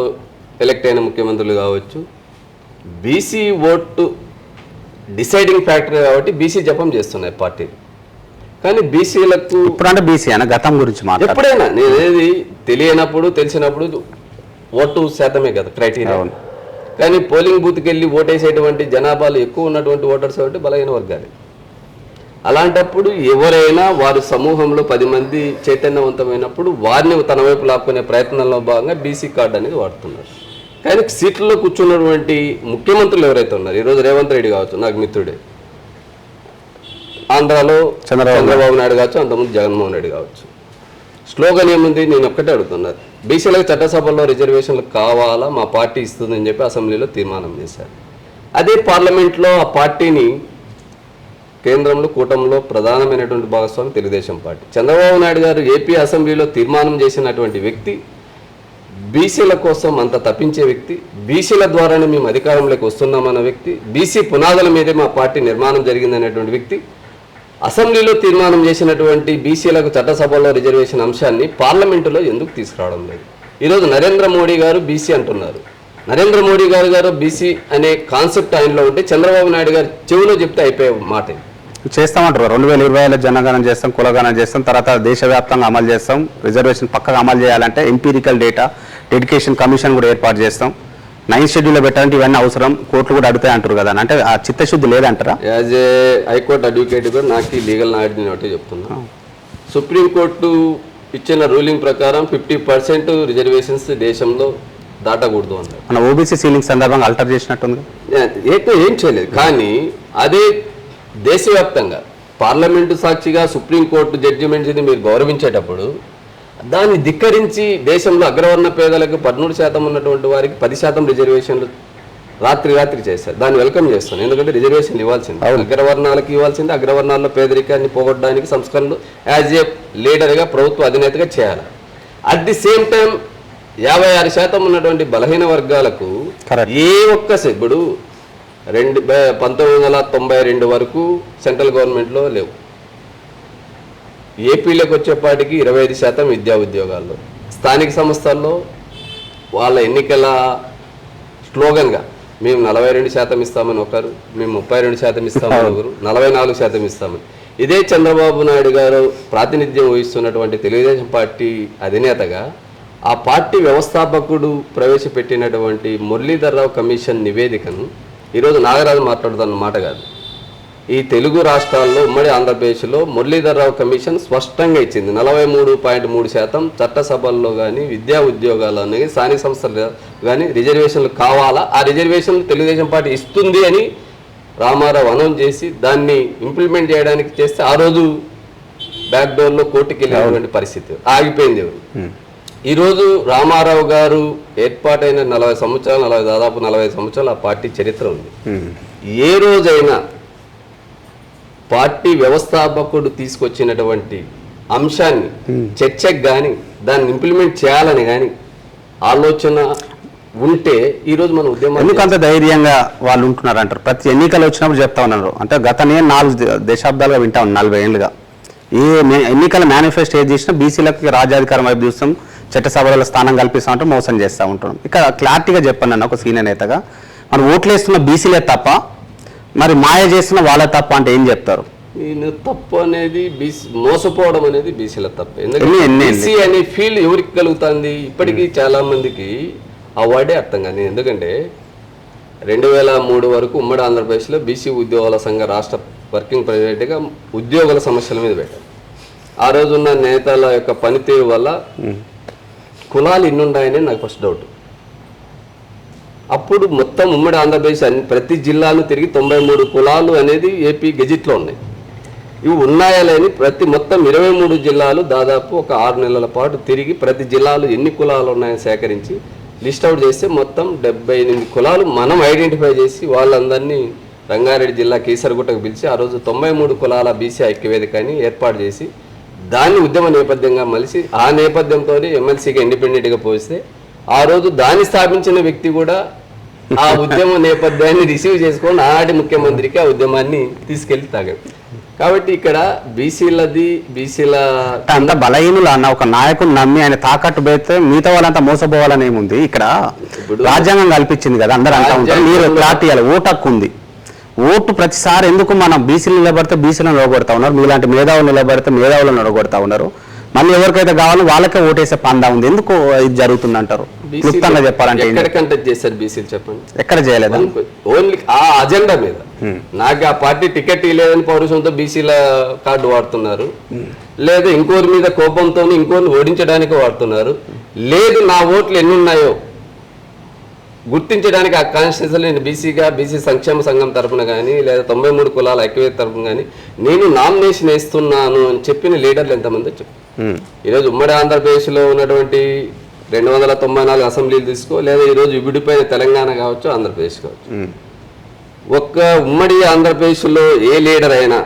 ఎలక్ట్ అయిన ముఖ్యమంత్రులు కావచ్చు, బీసీ ఓటు డిసైడింగ్ ఫ్యాక్టర్ కాబట్టి బీసీ జపం చేస్తున్నాయి పార్టీలు. కానీ బీసీలకు
ఇప్పుడంటే బీసీ అన్న గతం గురించి
ఎప్పుడైనా నేనేది తెలియనప్పుడు, తెలిసినప్పుడు ఓటు శాతమే కదా క్రైటీరియా. కానీ పోలింగ్ బూత్కి వెళ్ళి ఓటేసేటువంటి జనాభాలు ఎక్కువ ఉన్నటువంటి ఓటర్స్ కాబట్టి బలహీన వర్గాలు. అలాంటప్పుడు ఎవరైనా వారి సమూహంలో 10 మంది చైతన్యవంతమైనప్పుడు వారిని తన వైపు లాక్కునే ప్రయత్నంలో భాగంగా బీసీ కార్డు అనేది వాడుతున్నారు. కానీ సీట్లలో కూర్చున్నటువంటి ముఖ్యమంత్రులు ఎవరైతే ఉన్నారు, ఈరోజు రేవంత్ రెడ్డి కావచ్చు, నాకు మిత్రుడే, ఆంధ్రాలో చంద్రబాబు నాయుడు కావచ్చు, అంతకుముందు జగన్మోహన్ రెడ్డి కావచ్చు, స్లోగన్ ఏముంది? నేను ఒక్కటే అడుగుతున్నారు, బీసీలకు చట్టసభల్లో రిజర్వేషన్లు కావాలా, మా పార్టీ ఇస్తుందని చెప్పి అసెంబ్లీలో తీర్మానం చేశారు. అదే పార్లమెంట్లో ఆ పార్టీని కేంద్రంలో, కూటమిలో ప్రధానమైనటువంటి భాగస్వామి తెలుగుదేశం పార్టీ. చంద్రబాబు నాయుడు గారు ఏపీ అసెంబ్లీలో తీర్మానం చేసినటువంటి వ్యక్తి, బీసీల కోసం అంత తప్పించే వ్యక్తి, బీసీల ద్వారానే మేము అధికారంలోకి వస్తున్నామన్న వ్యక్తి, బీసీ పునాదుల మీదే మా పార్టీ నిర్మాణం జరిగిందనేటువంటి వ్యక్తి అసెంబ్లీలో తీర్మానం చేసినటువంటి బీసీలకు చట్టసభలో రిజర్వేషన్ అంశాన్ని పార్లమెంటులో ఎందుకు తీసుకురావడం లేదు? ఈరోజు నరేంద్ర మోడీ గారు బీసీ అంటున్నారు. నరేంద్ర మోడీ గారు బీసీ అనే కాన్సెప్ట్ ఆయనలో ఉంటే చంద్రబాబు నాయుడు గారు చెవిలో చెప్తే అయిపోయే మాట.
చేస్తామంటారు 2020లో జనగణన చేస్తాం, కులగణన చేస్తాం, తర్వాత దేశవ్యాప్తంగా అమలు చేస్తాం, రిజర్వేషన్ పక్కగా అమలు చేయాలంటే ఎంపీరికల్ డేటా డెడికేషన్ కమిషన్ కూడా ఏర్పాటు చేస్తాం, 9th షెడ్యూల్లో పెట్టాలంటే ఇవన్నీ అవసరం, కోర్టులు కూడా అడుగుతాయి అంటారు కదా. అంటే ఆ చిత్తశుద్ధి లేదంటారా?
యాజ్ ఏ హైకోర్టు అడ్వకేట్ కూడా నాకు లీగల్ నాలెడ్జ్ నేను ఒకటే చెప్తున్నా. సుప్రీంకోర్టు ఇచ్చిన రూలింగ్ ప్రకారం 50% రిజర్వేషన్స్ దేశంలో దాటకూడదు అన్నారు.
మన ఓబీసీ సీలింగ్ సందర్భంగా అల్టర్ చేసినట్టుంది.
ఏం చేయలేదు. కానీ అదే దేశవ్యాప్తంగా పార్లమెంటు సాక్షిగా సుప్రీంకోర్టు జడ్జిమెంట్స్ని మీరు గౌరవించేటప్పుడు దాన్ని ధిక్కరించి దేశంలో అగ్రవర్ణ పేదలకు 13% ఉన్నటువంటి వారికి 10% రిజర్వేషన్లు రాత్రి చేశారు. దాన్ని వెల్కమ్ చేస్తాను. ఎందుకంటే రిజర్వేషన్లు ఇవ్వాల్సింది, అగ్రవర్ణాలకు ఇవ్వాల్సింది. అగ్రవర్ణాల్లో పేదరికాన్ని పోగొట్టడానికి సంస్కరణలు యాజ్ ఏ లీడర్గా ప్రభుత్వ అధినేతగా చేయాలి. అట్ ది సేమ్ టైం 56% ఉన్నటువంటి బలహీన వర్గాలకు ఏ ఒక్క ఇప్పుడు 1992 వరకు సెంట్రల్ గవర్నమెంట్లో లేవు. ఏపీలోకి వచ్చేపాటికి 25% విద్యా ఉద్యోగాల్లో, స్థానిక సంస్థల్లో వాళ్ళ ఎన్నికల స్లోగన్గా మేము 42% ఇస్తామని ఒకరు, మేము 32% ఇస్తామని ఒకరు, 44% ఇస్తామని. ఇదే చంద్రబాబు నాయుడు గారు ప్రాతినిధ్యం వహిస్తున్నటువంటి తెలుగుదేశం పార్టీ అధినేతగా ఆ పార్టీ వ్యవస్థాపకుడు ప్రవేశపెట్టినటువంటి మురళీధర్రావు కమిషన్ నివేదికను ఈరోజు నాగరాజు మాట్లాడుతున్న మాట కాదు, ఈ తెలుగు రాష్ట్రాల్లో ఉమ్మడి ఆంధ్రప్రదేశ్లో మురళీధర్రావు కమిషన్ స్పష్టంగా ఇచ్చింది. 43.3% చట్టసభల్లో కానీ విద్యా ఉద్యోగాల్లో కానీ స్థానిక సంస్థలు కానీ రిజర్వేషన్లు కావాలా, ఆ రిజర్వేషన్లు తెలుగుదేశం పార్టీ ఇస్తుంది అని రామారావు అనౌన్స్ చేసి దాన్ని ఇంప్లిమెంట్ చేయడానికి చేస్తే ఆ రోజు బ్యాక్ డోర్లో కోర్టుకి వెళ్ళినటువంటి పరిస్థితి ఆగిపోయింది. ఈరోజు రామారావు గారు ఏర్పాటైన 40 సంవత్సరాలు, దాదాపు 45 సంవత్సరాలు ఆ పార్టీ చరిత్ర ఉంది. ఏ రోజైనా పార్టీ వ్యవస్థాపకుడు తీసుకొచ్చినటువంటి అంశాన్ని చర్చకు కానీ దాన్ని ఇంప్లిమెంట్ చేయాలని కానీ ఆలోచన ఉంటే ఈరోజు మన ఉద్యమం
ఎందుకంత ధైర్యంగా వాళ్ళు ఉంటున్నారు అంటారు. ప్రతి ఎన్నికలు వచ్చినప్పుడు చెప్తా ఉన్నారు. అంటే గత 4 దశాబ్దాలుగా వింటా ఉన్నాం, 40 ఏళ్ళుగా. ఏ ఎన్నికల మేనిఫెస్టో ఏది చేసినా బీసీలకు రాజ్యాధికారం వైపు చూస్తాం, చట్టసభలలో స్థానం కల్పిస్తామంటే మోసం చేస్తూ ఉంటున్నాం. ఇక్కడ క్లారిటీగా చెప్పండి అన్న, ఒక సీనియర్ నేతగా మనం ఓట్లు వేస్తున్న బీసీలే తప్ప, మరి మాయ చేస్తున్న వాళ్ళే తప్ప అంటే ఏం చెప్తారు?
నేను తప్పు అనేది మోసపోవడం అనేది బీసీల తప్ప. ఎందుకంటే బీసీ అనే ఫీల్ ఎవరికి కలుగుతుంది? ఇప్పటికీ చాలా మందికి ఆ వర్డే అర్థం కాదు. ఎందుకంటే 2003 వరకు ఉమ్మడి ఆంధ్రప్రదేశ్లో బీసీ ఉద్యోగుల సంఘ రాష్ట్ర వర్కింగ్ ప్రెసిడెంట్గా ఉద్యోగుల సమస్యల మీద పెట్టారు. ఆ రోజున్న నేతల యొక్క పనితీరు వల్ల కులాలు ఇన్నున్నాయని నాకు ఫస్ట్ డౌట్. అప్పుడు మొత్తం ఉమ్మడి ఆంధ్రప్రదేశ్ ప్రతి జిల్లాను తిరిగి 93 కులాలు అనేది ఏపీ గెజిట్లో ఉన్నాయి. ఇవి ఉన్నాయా లేని మొత్తం 23 జిల్లాలు దాదాపు ఒక 6 నెలల పాటు తిరిగి ప్రతి జిల్లాలో ఎన్ని కులాలు ఉన్నాయని సేకరించి లిస్ట్ అవుట్ చేస్తే మొత్తం 78 కులాలు మనం ఐడెంటిఫై చేసి వాళ్ళందరినీ రంగారెడ్డి జిల్లా కీసరగుట్టకు పిలిచి ఆ రోజు 93 కులాల బీసీ ఐక్యవేదిక అని ఏర్పాటు చేసి దాన్ని ఉద్యమ నేపథ్యంగా మలిసి ఆ నేపథ్యంతో ఎమ్మెల్సీగా ఇండిపెండెంట్గా పోస్తే ఆ రోజు దాన్ని స్థాపించిన వ్యక్తి కూడా ఆ ఉద్యమ నేపథ్యాన్ని రిసీవ్ చేసుకొని ఆనాటి ముఖ్యమంత్రికి ఆ ఉద్యమాన్ని తీసుకెళ్లి తాగాడు. కాబట్టి ఇక్కడ బీసీల
అంత బలహీనులు అన్న ఒక నాయకుడు నమ్మి ఆయన తాకట్టు పెడితే మిగతా వాళ్ళంతా మోసపోవాలని ఏముంది? ఇక్కడ రాజ్యాంగం కల్పించింది కదా, అందరూ అంటా ఉంటారు. మీరు క్లారిటీ ఇవ్వాలి. ఓటు హక్కు ఉంది. ఓటు ప్రతిసారి ఎందుకు మనం బీసీలు నిలబడితే బీసీలను నిలబడతా ఉన్నారు, మీలాంటి మేధావులు నిలబడితే మేధావులను నిలబడతా ఉన్నారు. మళ్ళీ ఎవరికైతే కావాలో వాళ్ళకే ఓటేసే పందా ఉంది. ఎందుకు ఇది జరుగుతుంది అంటారు? క్లుప్తంగా చెప్పాలంటే
ఎక్కడ కంటెక్ట్ చేశారు బీసీలు చెప్పండి?
ఎక్కడ చేయలేదు.
ఓన్లీ ఆ అజెండా మీద నాకు ఆ పార్టీ టికెట్ ఇవ్వలేదని పౌరుషంతో బీసీల కార్డు వాడుతున్నారు, లేదా ఇంకోరి మీద కోపంతో ఇంకోరిని ఓడించడానికి వాడుతున్నారు, లేదు నా ఓట్లు ఎన్ని ఉన్నాయో గుర్తించడానికి ఆ కాన్స్టిట్యూన్సీలో నేను బీసీగా బీసీ సంక్షేమ సంఘం తరఫున కానీ లేదా 93 కులాల ఐక్యవేదిక తరఫున కానీ నేను నామినేషన్ వేస్తున్నాను అని చెప్పిన లీడర్లు ఎంతమంది చెప్పు. ఈరోజు ఉమ్మడి ఆంధ్రప్రదేశ్లో ఉన్నటువంటి 294 అసెంబ్లీలు తీసుకో, లేదా ఈరోజు విడిపోయిన తెలంగాణ కావచ్చు, ఆంధ్రప్రదేశ్ కావచ్చు, ఒక్క ఉమ్మడి ఆంధ్రప్రదేశ్లో ఏ లీడర్ అయినా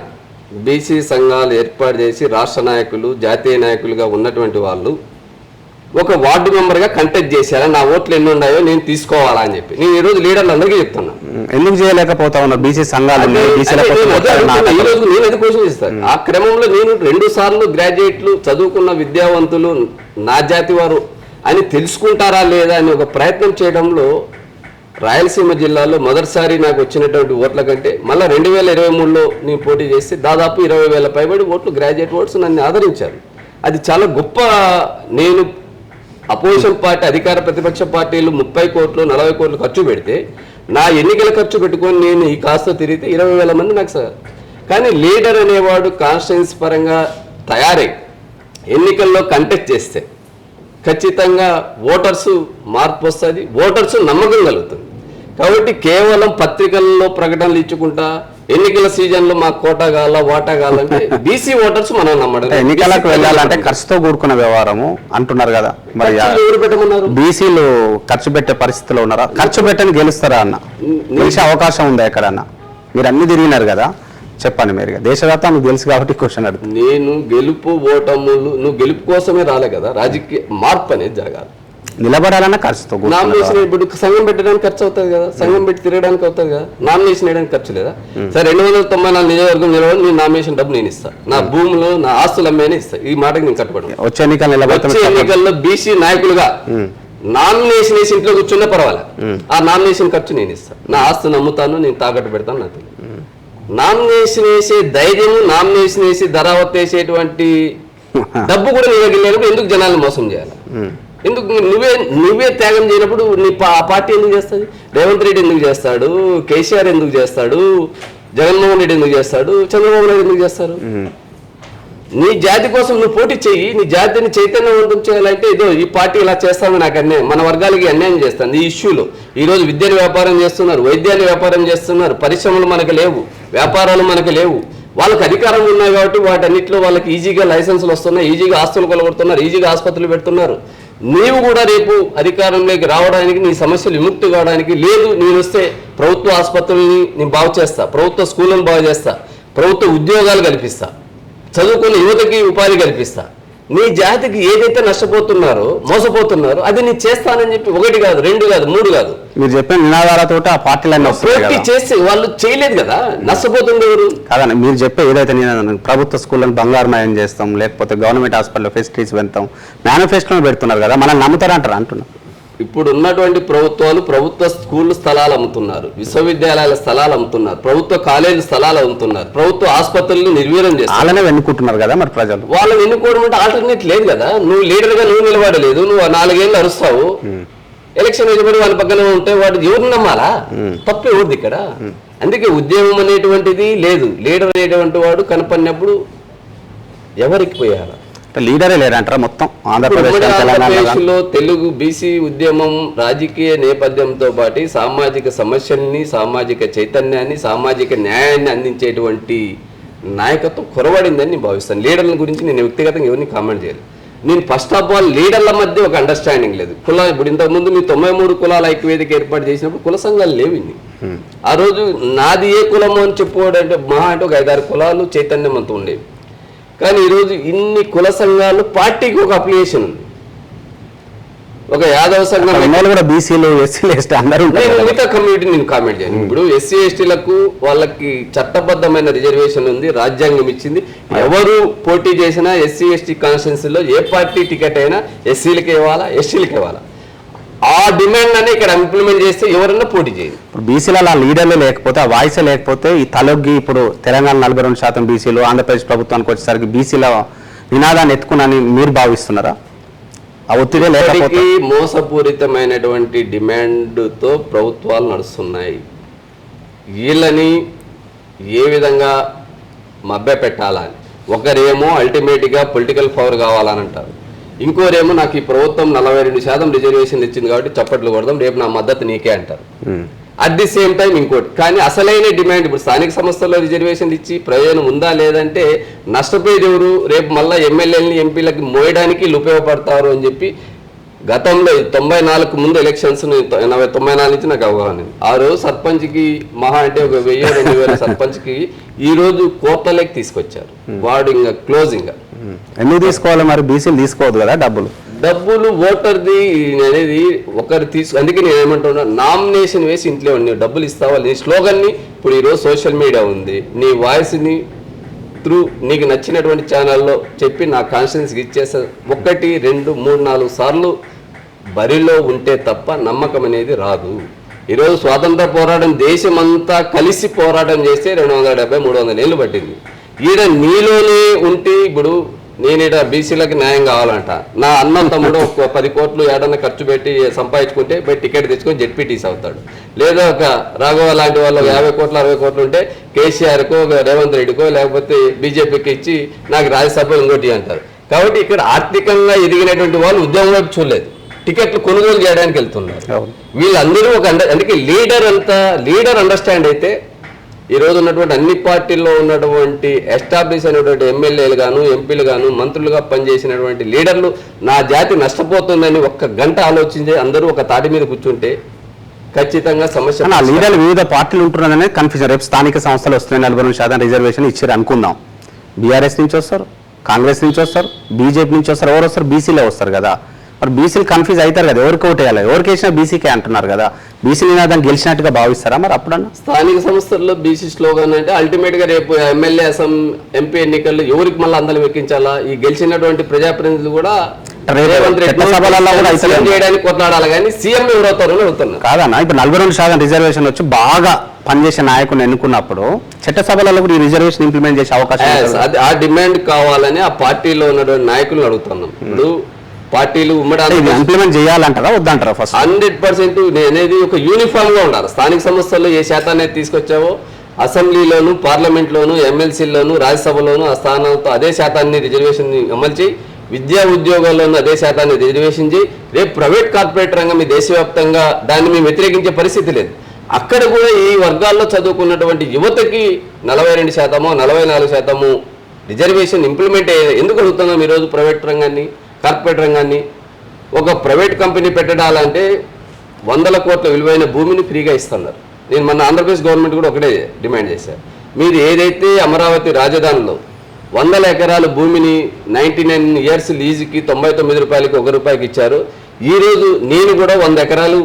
బీసీ సంఘాలు ఏర్పాటు చేసి రాష్ట్ర నాయకులు జాతీయ నాయకులుగా ఉన్నటువంటి వాళ్ళు ఒక వార్డు మెంబర్గా కంటెక్ట్ చేశారా, నా ఓట్లు ఎన్ని ఉన్నాయో నేను తీసుకోవాలా అని చెప్పి నేను ఈరోజు లీడర్లు అందరికీ చెప్తున్నా.
ఎందుకు చేయలేకపోతా ఉన్నా? బీసీ సంఘాలు
ఈరోజు నేను అది క్వశ్చన్ ఇస్తాను. ఆ క్రమంలో నేను 2 సార్లు గ్రాడ్యుయేట్లు చదువుకున్న విద్యావంతులు నా జాతి వారు అని తెలుసుకుంటారా లేదా అని ఒక ప్రయత్నం చేయడంలో రాయలసీమ జిల్లాలో మొదటిసారి నాకు వచ్చినటువంటి ఓట్ల కంటే మళ్ళీ 2023లో నేను పోటీ చేస్తే దాదాపు 20,000 పైబడి ఓట్లు గ్రాడ్యుయేట్ ఓట్స్ నన్ను ఆదరించారు. అది చాలా గొప్ప. నేను అపోజిషన్ పార్టీ అధికార ప్రతిపక్ష పార్టీలు 30 కోట్లు 40 కోట్లు ఖర్చు పెడితే నా ఎన్నికల ఖర్చు పెట్టుకొని నేను ఈ కాస్త తిరిగితే 20,000 మంది నాకు సార్. కానీ లీడర్ అనేవాడు కాన్స్టిట్యున్సీ పరంగా తయారై ఎన్నికల్లో కంటెస్ట్ చేస్తే ఖచ్చితంగా ఓటర్సు మార్పు వస్తుంది, ఓటర్సు నమ్మకం కలుగుతుంది. కాబట్టి కేవలం పత్రికల్లో ప్రకటనలు ఇచ్చుకుంటా ఎన్నికల సీజన్లో మాకు కోటా కావాలా వాటా కావాలంటే బీసీ ఓటర్స్ మనం నమ్మడం.
ఎన్నికలకు వెళ్ళాలంటే ఖర్చుతో కూడుకున్న వ్యవహారము అంటున్నారు కదా, మరి
ఎవరు పెట్టమన్నారు?
బీసీలు ఖర్చు పెట్టే పరిస్థితిలో ఉన్నారా? ఖర్చు పెట్టని గెలుస్తారా అన్న? గెలిచే అవకాశం ఉందా ఎక్కడన్నా? మీరు అన్ని తిరిగినారు కదా, చెప్పండి మీరు. దేశవ్యాప్తంగా మీకు తెలుసు కాబట్టి క్వశ్చన్ అడుగుతుంది.
నేను గెలుపు ఓటములు, నువ్వు గెలుపు కోసమే రాలే కదా, రాజకీయ మార్పు అనేది జరగాలి.
నిలబడాలన్నా ఖర్చుతో
నామినేషన్ ఇప్పుడు సంఘం పెట్టడానికి ఖర్చు అవుతుంది కదా, సంఘం పెట్టి తిరగడానికి అవుతుంది కదా, నామినేషన్ వేయడానికి ఖర్చు లేదా? సరే 294 నియోజకవర్గం నిలబడి నేను నామినేషన్ డబ్బు నేను ఇస్తాను, నా భూములు నా ఆస్తులు అమ్మేనే ఇస్తాను, ఈ మాటకి నేను కట్టుబడి.
వచ్చే
ఎన్నికల్లో బీసీ నాయకులుగా నామినేషన్ వేసి ఇంట్లో కూర్చున్నా పర్వాలే, ఆ నామినేషన్ ఖర్చు నేను ఇస్తాను, నా ఆస్తుని అమ్ముతాను, నేను తాకట్టు పెడతాను. నాకు నామినేషన్ వేసే ధైర్యము, నామినేషన్ వేసి ధరావత్ వేసేటువంటి డబ్బు కూడా నీ దగ్గర లేనప్పుడు ఎందుకు జనాలను మోసం చేయాలి? ఎందుకు నువ్వే త్యాగం చేయనప్పుడు నీ పార్టీ ఎందుకు చేస్తుంది? రేవంత్ రెడ్డి ఎందుకు చేస్తాడు? కేసీఆర్ ఎందుకు చేస్తాడు? జగన్మోహన్ రెడ్డి ఎందుకు చేస్తాడు? చంద్రబాబు నాయుడు ఎందుకు చేస్తారు? నీ జాతి కోసం నువ్వు పోటీ చెయ్యి, నీ జాతిని చైతన్యవంతం చేయాలంటే ఇదో ఈ పార్టీ ఇలా చేస్తామని నాకు అన్యాయం, మన వర్గాలకి అన్యాయం చేస్తుంది ఈ ఇష్యూలో. ఈరోజు విద్యను వ్యాపారం చేస్తున్నారు, వైద్యాన్ని వ్యాపారం చేస్తున్నారు, పరిశ్రమలు మనకు లేవు, వ్యాపారాలు మనకు లేవు. వాళ్ళకి అధికారం ఉన్నాయి కాబట్టి వాటన్నిటిలో వాళ్ళకి ఈజీగా లైసెన్సులు వస్తున్నాయి, ఈజీగా ఆస్తులు కొలగొడుతున్నారు, ఈజీగా ఆసుపత్రులు పెడుతున్నారు. నీవు కూడా రేపు అధికారంలోకి రావడానికి, నీ సమస్యలు విముక్తి కావడానికి లేదు, నేను వస్తే ప్రభుత్వ ఆసుపత్రులని నేను బాగు చేస్తా, ప్రభుత్వ స్కూళ్ళను బాగు చేస్తా, ప్రభుత్వ ఉద్యోగాలు కల్పిస్తా, చదువుకున్న యువతకి ఉపాధి కల్పిస్తా. నీ జాతికి ఏదైతే నష్టపోతున్నారో మోసపోతున్నారో అది నేను చేస్తానని చెప్పి 1 కాదు 2 కాదు 3 కాదు
మీరు చెప్పిన నినాదాలతో ఆ పార్టీలన్నీ
చేస్తే వాళ్ళు చేయలేదు కదా, నష్టపోతుంది ఎవరు
కాదని మీరు చెప్పే ఏదైతే నేను ప్రభుత్వ స్కూళ్ళని బంగారుమయం చేస్తాం, లేకపోతే గవర్నమెంట్ హాస్పిటల్లో ఫెసిలిటీస్ పెడతాం, మేనిఫెస్టోని పెడుతున్నారు కదా, మనల్ని నమ్ముతారంటారు అంటున్నారు.
ఇప్పుడు ఉన్నటువంటి ప్రభుత్వాలు ప్రభుత్వ స్కూల్ స్థలాలు అమ్ముతున్నారు, విశ్వవిద్యాలయాల స్థలాలు అమ్ముతున్నారు, ప్రభుత్వ కాలేజీ స్థలాలు అమ్ముతున్నారు, ప్రభుత్వ ఆసుపత్రులను నిర్వీర్యం చేస్తారు.
వాళ్ళనే ఎన్నుకుంటున్నారు కదా, మరి ప్రజలు
వాళ్ళని ఎన్నుకోవడం అంటే ఆల్టర్నేట్ లేదు కదా. నువ్వు లీడర్ గా నువ్వు నిలబడలేదు, నువ్వు 4 ఏళ్ళు అరుస్తావు, ఎలక్షన్ నిలబడి వాళ్ళ పక్కన ఉంటే వాడు ఎవరిని నమ్మాలా? తప్పు ఎవరిది ఇక్కడ? అందుకే ఉద్యమం అనేటువంటిది లేదు, లీడర్ అనేటువంటి వాడు కనపడినప్పుడు ఎవరికి పోయారా?
లీడరే లేరంటారా మొత్తం
ఆంధ్రప్రదేశ్లో? తెలుగు బీసీ ఉద్యమం రాజకీయ నేపథ్యంతో పాటు సామాజిక సమస్యల్ని, సామాజిక చైతన్యాన్ని, సామాజిక న్యాయాన్ని అందించేటువంటి నాయకత్వం కొరవడిందని నేను భావిస్తాను. లీడర్ల గురించి నేను వ్యక్తిగతంగా ఎవరిని కామెంట్ చేయాలి. నేను ఫస్ట్ ఆఫ్ ఆల్ లీడర్ల మధ్య ఒక అండర్స్టాండింగ్ లేదు. ఇప్పుడు ఇంతకుముందు మీ 93 కులాల ఐక్యవేదిక ఏర్పాటు చేసినప్పుడు కుల సంఘాలు లేవు. ఆ రోజు నాది ఏ కులము అని చెప్పుకోవడం అంటే మహా అంటే ఒక 5-6 కులాలు చైతన్యవంతం ఉండేవి. కానీ ఈరోజు ఇన్ని కుల సంఘాలు, పార్టీకి ఒక అప్లికేషన్ ఉంది. ఒక యాదవ సంఘం
కూడా బీసీలు, ఎస్సీలు, ఎస్టీ అందరూ
మిగతా కమ్యూనిటీ నేను కామెంట్ చేయను. ఇప్పుడు ఎస్సీ ఎస్టీలకు వాళ్ళకి చట్టబద్ధమైన రిజర్వేషన్ ఉంది, రాజ్యాంగం ఇచ్చింది. ఎవరు పోటీ చేసినా ఎస్సీ ఎస్టీ కాన్స్టిట్యున్సీలో ఏ పార్టీ టికెట్ అయినా ఎస్సీలకి ఇవ్వాలా, ఎస్టీలకి ఇవ్వాలా. ఆ డిమాండ్ అనే ఇక్కడ ఇంప్లిమెంట్ చేస్తే ఎవరన్నా పోటీ చేయదు.
ఇప్పుడు బీసీలో ఆ లీడర్లు లేకపోతే, ఆ వాయిస్ లేకపోతే ఈ తలొగ్గి ఇప్పుడు తెలంగాణ 42% బీసీలు, ఆంధ్రప్రదేశ్ ప్రభుత్వానికి వచ్చేసరికి బీసీల నినాదాన్ని ఎత్తుకున్నాని మీరు భావిస్తున్నారా? ఆ ఒత్తిడి లేకపోతే
మోసపూరితమైనటువంటి డిమాండ్తో ప్రభుత్వాలు నడుస్తున్నాయి. వీళ్ళని ఏ విధంగా మభ్యపెట్టాలని, ఒకరేమో అల్టిమేట్గా పొలిటికల్ పవర్ కావాలని అంటారు, ఇంకోరేమో నాకు ఈ ప్రభుత్వం 42% రిజర్వేషన్ ఇచ్చింది కాబట్టి చప్పట్లు కొడదాం, రేపు నా మద్దతు నీకే అంటారు. అట్ ది సేమ్ టైం ఇంకోటి. కానీ అసలైన డిమాండ్ ఇప్పుడు స్థానిక సంస్థల్లో రిజర్వేషన్ ఇచ్చి ప్రయోజనం ఉందా లేదంటే నష్టపోయేది ఎవరు? రేపు మళ్ళీ ఎమ్మెల్యేలని ఎంపీలకి మోయడానికి ఉపయోగపడతారు అని చెప్పి గతంలో 94 ముందు ఎలక్షన్స్ 94 నుంచి నాకు అవగాహన. ఆ రోజు సర్పంచ్కి మహా అంటే ఒక 1000-2000 సర్పంచ్కి ఈ రోజు కోట్లలోకి తీసుకొచ్చారు. వాడు ఇంకా క్లోజింగ్
ఎందుకు తీసుకోవాలి మరి? బీసీలు తీసుకోవద్దు కదా డబ్బులు
ఓటర్ది అనేది ఒకరు అందుకే నేను ఏమంటున్నా, నామినేషన్ వేసి ఇంట్లో డబ్బులు ఇస్తావా? నీ స్లోగన్ని ఇప్పుడు ఈరోజు సోషల్ మీడియా ఉంది, నీ వాయిస్ని త్రూ నీకు నచ్చినటువంటి ఛానల్లో చెప్పి నా కాన్స్టిట్యున్సీకి ఇచ్చేస్తా. 1, 2, 3, 4 సార్లు బరిలో ఉంటే తప్ప నమ్మకం అనేది రాదు. ఈరోజు స్వాతంత్ర పోరాటం దేశమంతా కలిసి పోరాటం చేస్తే 270-300 ఏళ్ళు పట్టింది. ఈడ నీలోనే ఉంటే ఇప్పుడు నేనేట బీసీలకు న్యాయం కావాలంట, నా అన్నం తమ్ముడు ఒక 10 కోట్లు ఏడన్నా ఖర్చు పెట్టి సంపాదించుకుంటే పోయి టికెట్ తెచ్చుకొని జెడ్పీటీసీ అవుతాడు. లేదా ఒక రాఘవ లాంటి వాళ్ళు 50 కోట్లు 60 కోట్లు ఉంటే కేసీఆర్కో రేవంత్ రెడ్డికో లేకపోతే బీజేపీకి ఇచ్చి నాకు రాజ్యసభ ఇంకోటి అంటారు. కాబట్టి ఇక్కడ ఆర్థికంగా ఎదిగినటువంటి వాళ్ళు ఉద్యోగం వైపు చూడలేదు, టికెట్లు కొనుగోలు చేయడానికి వెళ్తున్నారు. వీళ్ళందరూ అందుకే లీడర్ అండర్స్టాండ్ అయితే ఈ రోజు ఉన్నటువంటి అన్ని పార్టీల్లో ఉన్నటువంటి ఎస్టాబ్లిష్ అయినటువంటి ఎమ్మెల్యేలు గాను, ఎంపీలు గాను, మంత్రులుగా పనిచేసినటువంటి లీడర్లు నా జాతి నష్టపోతుందని ఒక్క గంట ఆలోచించి అందరూ ఒక తాటి మీద కూర్చుంటే ఖచ్చితంగా సమస్య.
లీడర్లు వివిధ పార్టీలు ఉంటున్నదనే కన్ఫ్యూజన్. రేపు స్థానిక సంస్థలు వస్తున్నాయి, 42% రిజర్వేషన్ ఇచ్చారు అనుకుందాం. బీఆర్ఎస్ నుంచి వస్తారు, కాంగ్రెస్ నుంచి వస్తారు, బీజేపీ నుంచి వస్తారు, ఎవరు వస్తారు? బీసీలో వస్తారు కదా. మరి బీసీలు కన్ఫ్యూజ్ అవుతారు కదా, ఎవరికి ఓటు వేయాలి, ఎవరికి వేసినా బీసీకే అంటున్నారు కదా. బీసీ నినాదం గెలిచినట్టుగా భావిస్తారా మరి అప్పుడన్నా?
స్థానిక సంస్థల్లో బీసీ స్లోగన్ అంటే అల్టిమేట్ గా రేపు ఎమ్మెల్యే ఎంపీ ఎన్నికల్లో ఎవరికి మళ్ళీ అందరం ఎక్కించాలా? ఈ గెలిచినటువంటి ప్రజాప్రతినిధులు కూడా చేయడానికి కొట్లాడాలి, కానీ సీఎం ఎవరవుతారో అడుగుతున్నారు
కాదన్నా. ఇప్పుడు 42% రిజర్వేషన్ వచ్చి బాగా పనిచేసే నాయకుని ఎన్నుకున్నప్పుడు చట్టసభలలో కూడా ఈ రిజర్వేషన్ ఇంప్లిమెంట్ చేసే అవకాశం,
అది ఆ డిమాండ్ కావాలని ఆ పార్టీలో ఉన్నటువంటి నాయకులను అడుగుతున్నాం. ఇప్పుడు పార్టీలు ఉమ్మడి
ఇంప్లిమెంట్ చేయాలంటారా వద్దంటారా? ఫస్ట్
100% అనేది ఒక యూనిఫామ్ గా ఉండాలి. స్థానిక సంస్థల్లో ఏ శాతాన్ని తీసుకొచ్చావో అసెంబ్లీలోను, పార్లమెంట్లోను, ఎమ్మెల్సీలోను, రాజ్యసభలోను ఆ స్థానాలతో అదే శాతాన్ని రిజర్వేషన్ అమలు చేయి. విద్యా ఉద్యోగాల్లోనూ అదే శాతాన్ని రిజర్వేషన్ చేయి. రేపు ప్రైవేట్ కార్పొరేట్ రంగం ఈ దేశవ్యాప్తంగా దాన్ని మేము వ్యతిరేకించే పరిస్థితి లేదు. అక్కడ కూడా ఈ వర్గాల్లో చదువుకున్నటువంటి యువతకి 42%, 44% రిజర్వేషన్ ఇంప్లిమెంట్ ఎందుకు అడుగుతున్నాం ఈరోజు? ప్రైవేట్ రంగాన్ని, కార్పొరేట్ రంగాన్ని ఒక ప్రైవేట్ కంపెనీ పెట్టడాలంటే 100 కోట్ల విలువైన భూమిని ఫ్రీగా ఇస్తున్నారు. నేను మన ఆంధ్రప్రదేశ్ గవర్నమెంట్ కూడా ఒకటే డిమాండ్ చేశాను. మీరు ఏదైతే అమరావతి రాజధానిలో 100 ఎకరాల భూమిని 99 ఇయర్స్ లీజుకి 99 రూపాయలకి ₹1 ఇచ్చారు. ఈరోజు నేను కూడా 100 ఎకరాలు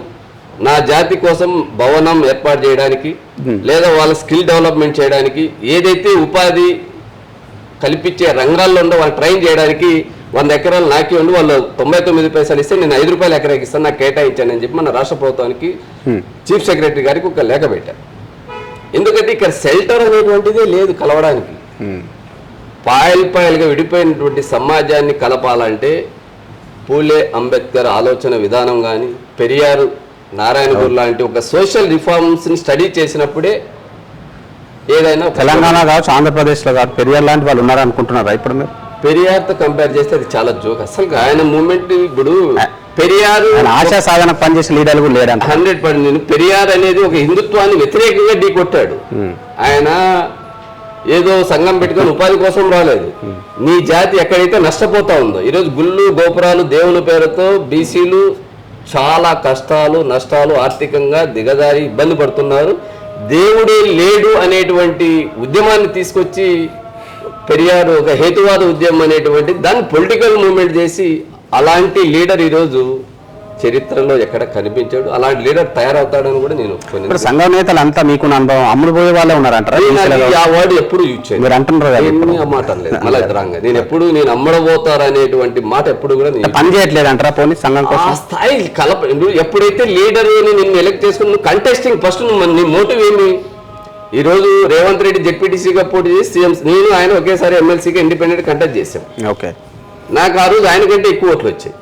నా జాతి కోసం భవనం ఏర్పాటు చేయడానికి లేదా వాళ్ళ స్కిల్ డెవలప్మెంట్ చేయడానికి ఏదైతే ఉపాధి కల్పించే రంగాల్లో ఉందో వాళ్ళు ట్రైన్ చేయడానికి 100 ఎకరాలు నాకే ఉండి వాళ్ళు 99 పైసలు ఇస్తే నేను ₹5 ఎకరాకి ఇస్తాను, నాకు కేటాయించానని చెప్పి మన రాష్ట్ర ప్రభుత్వానికి చీఫ్ సెక్రటరీ గారికి ఒక లేఖ పెట్టారు. ఎందుకంటే ఇక్కడ షెల్టర్ అనేటువంటిదే లేదు కలవడానికి. పాయలుగా విడిపోయినటువంటి సమాజాన్ని కలపాలంటే పూలే అంబేద్కర్ ఆలోచన విధానం కానీ, పెరియారు, నారాయణగూర్ లాంటి ఒక సోషల్ రిఫార్మ్స్ని స్టడీ చేసినప్పుడే ఏదైనా.
తెలంగాణ కావచ్చు, ఆంధ్రప్రదేశ్లో కావచ్చు, పెరియార్ లాంటి వాళ్ళు ఉన్నారనుకుంటున్నారా ఇప్పుడు మీరు?
పెరియార్తో కంపేర్ చేస్తే అది చాలా జోక్. అసలు ఆయన మూమెంట్ ఇప్పుడు పెరియారు
ఆశా సాధన పనిచేసే లీడర్లు కూడా లేడు.
100% పెరియార్ అనేది ఒక హిందుత్వాన్ని వ్యతిరేకంగా ఢీకొట్టాడు. ఆయన ఏదో సంఘం పెట్టుకొని ఉపాధి కోసం రాలేదు. నీ జాతి ఎక్కడైతే నష్టపోతా ఉందో ఈరోజు గుళ్ళు గోపురాలు దేవుని పేరుతో బీసీలు చాలా కష్టాలు నష్టాలు ఆర్థికంగా దిగజారి ఇబ్బంది పడుతున్నారు. దేవుడే లేడు అనేటువంటి ఉద్యమాన్ని తీసుకొచ్చి పెరియార్ ఒక హేతువాద ఉద్యమం అనేటువంటి దాన్ని పొలిటికల్ మూవ్మెంట్ చేసి అలాంటి లీడర్ ఈరోజు చరిత్రలో ఎక్కడ కనిపించాడు. అలాంటి లీడర్ తయారవుతాడని కూడా నేను
ఒప్పుకున్నాను. సంఘ నేతలు అంతా మీకు అనుభవం అమ్ముడు పోయే వాళ్ళే ఉన్నారంటారా?
ఆ వర్డ్ ఎప్పుడు యూజ్ చేయాలి అంటున్నారు, ఆ మాట లేదు మళ్ళీ ఎదురంగా. నేను అమ్మడబోతారనేటువంటి మాట ఎప్పుడు కూడా
పని చేయట్లేదు అంటారా? పోనీ సంఘం కోసం
ఆ స్థాయి ఎప్పుడైతే లీడర్ నిన్ను ఎలక్ట్ చేసుకుని నువ్వు కంటెస్టింగ్ ఫస్ట్ నీ మోటివ్ ఏమి? ఈరోజు రేవంత్ రెడ్డి జెడ్పీటీసీగా పోటీ చేసి సీఎం, నేను ఆయన ఒకేసారి ఎమ్మెల్సీగా ఇండిపెండెంట్ కంటెస్ట్ చేశాం.
ఓకే,
నాకు ఆ రోజు ఆయన కంటే ఎక్కువ ఓట్లు వచ్చాయి.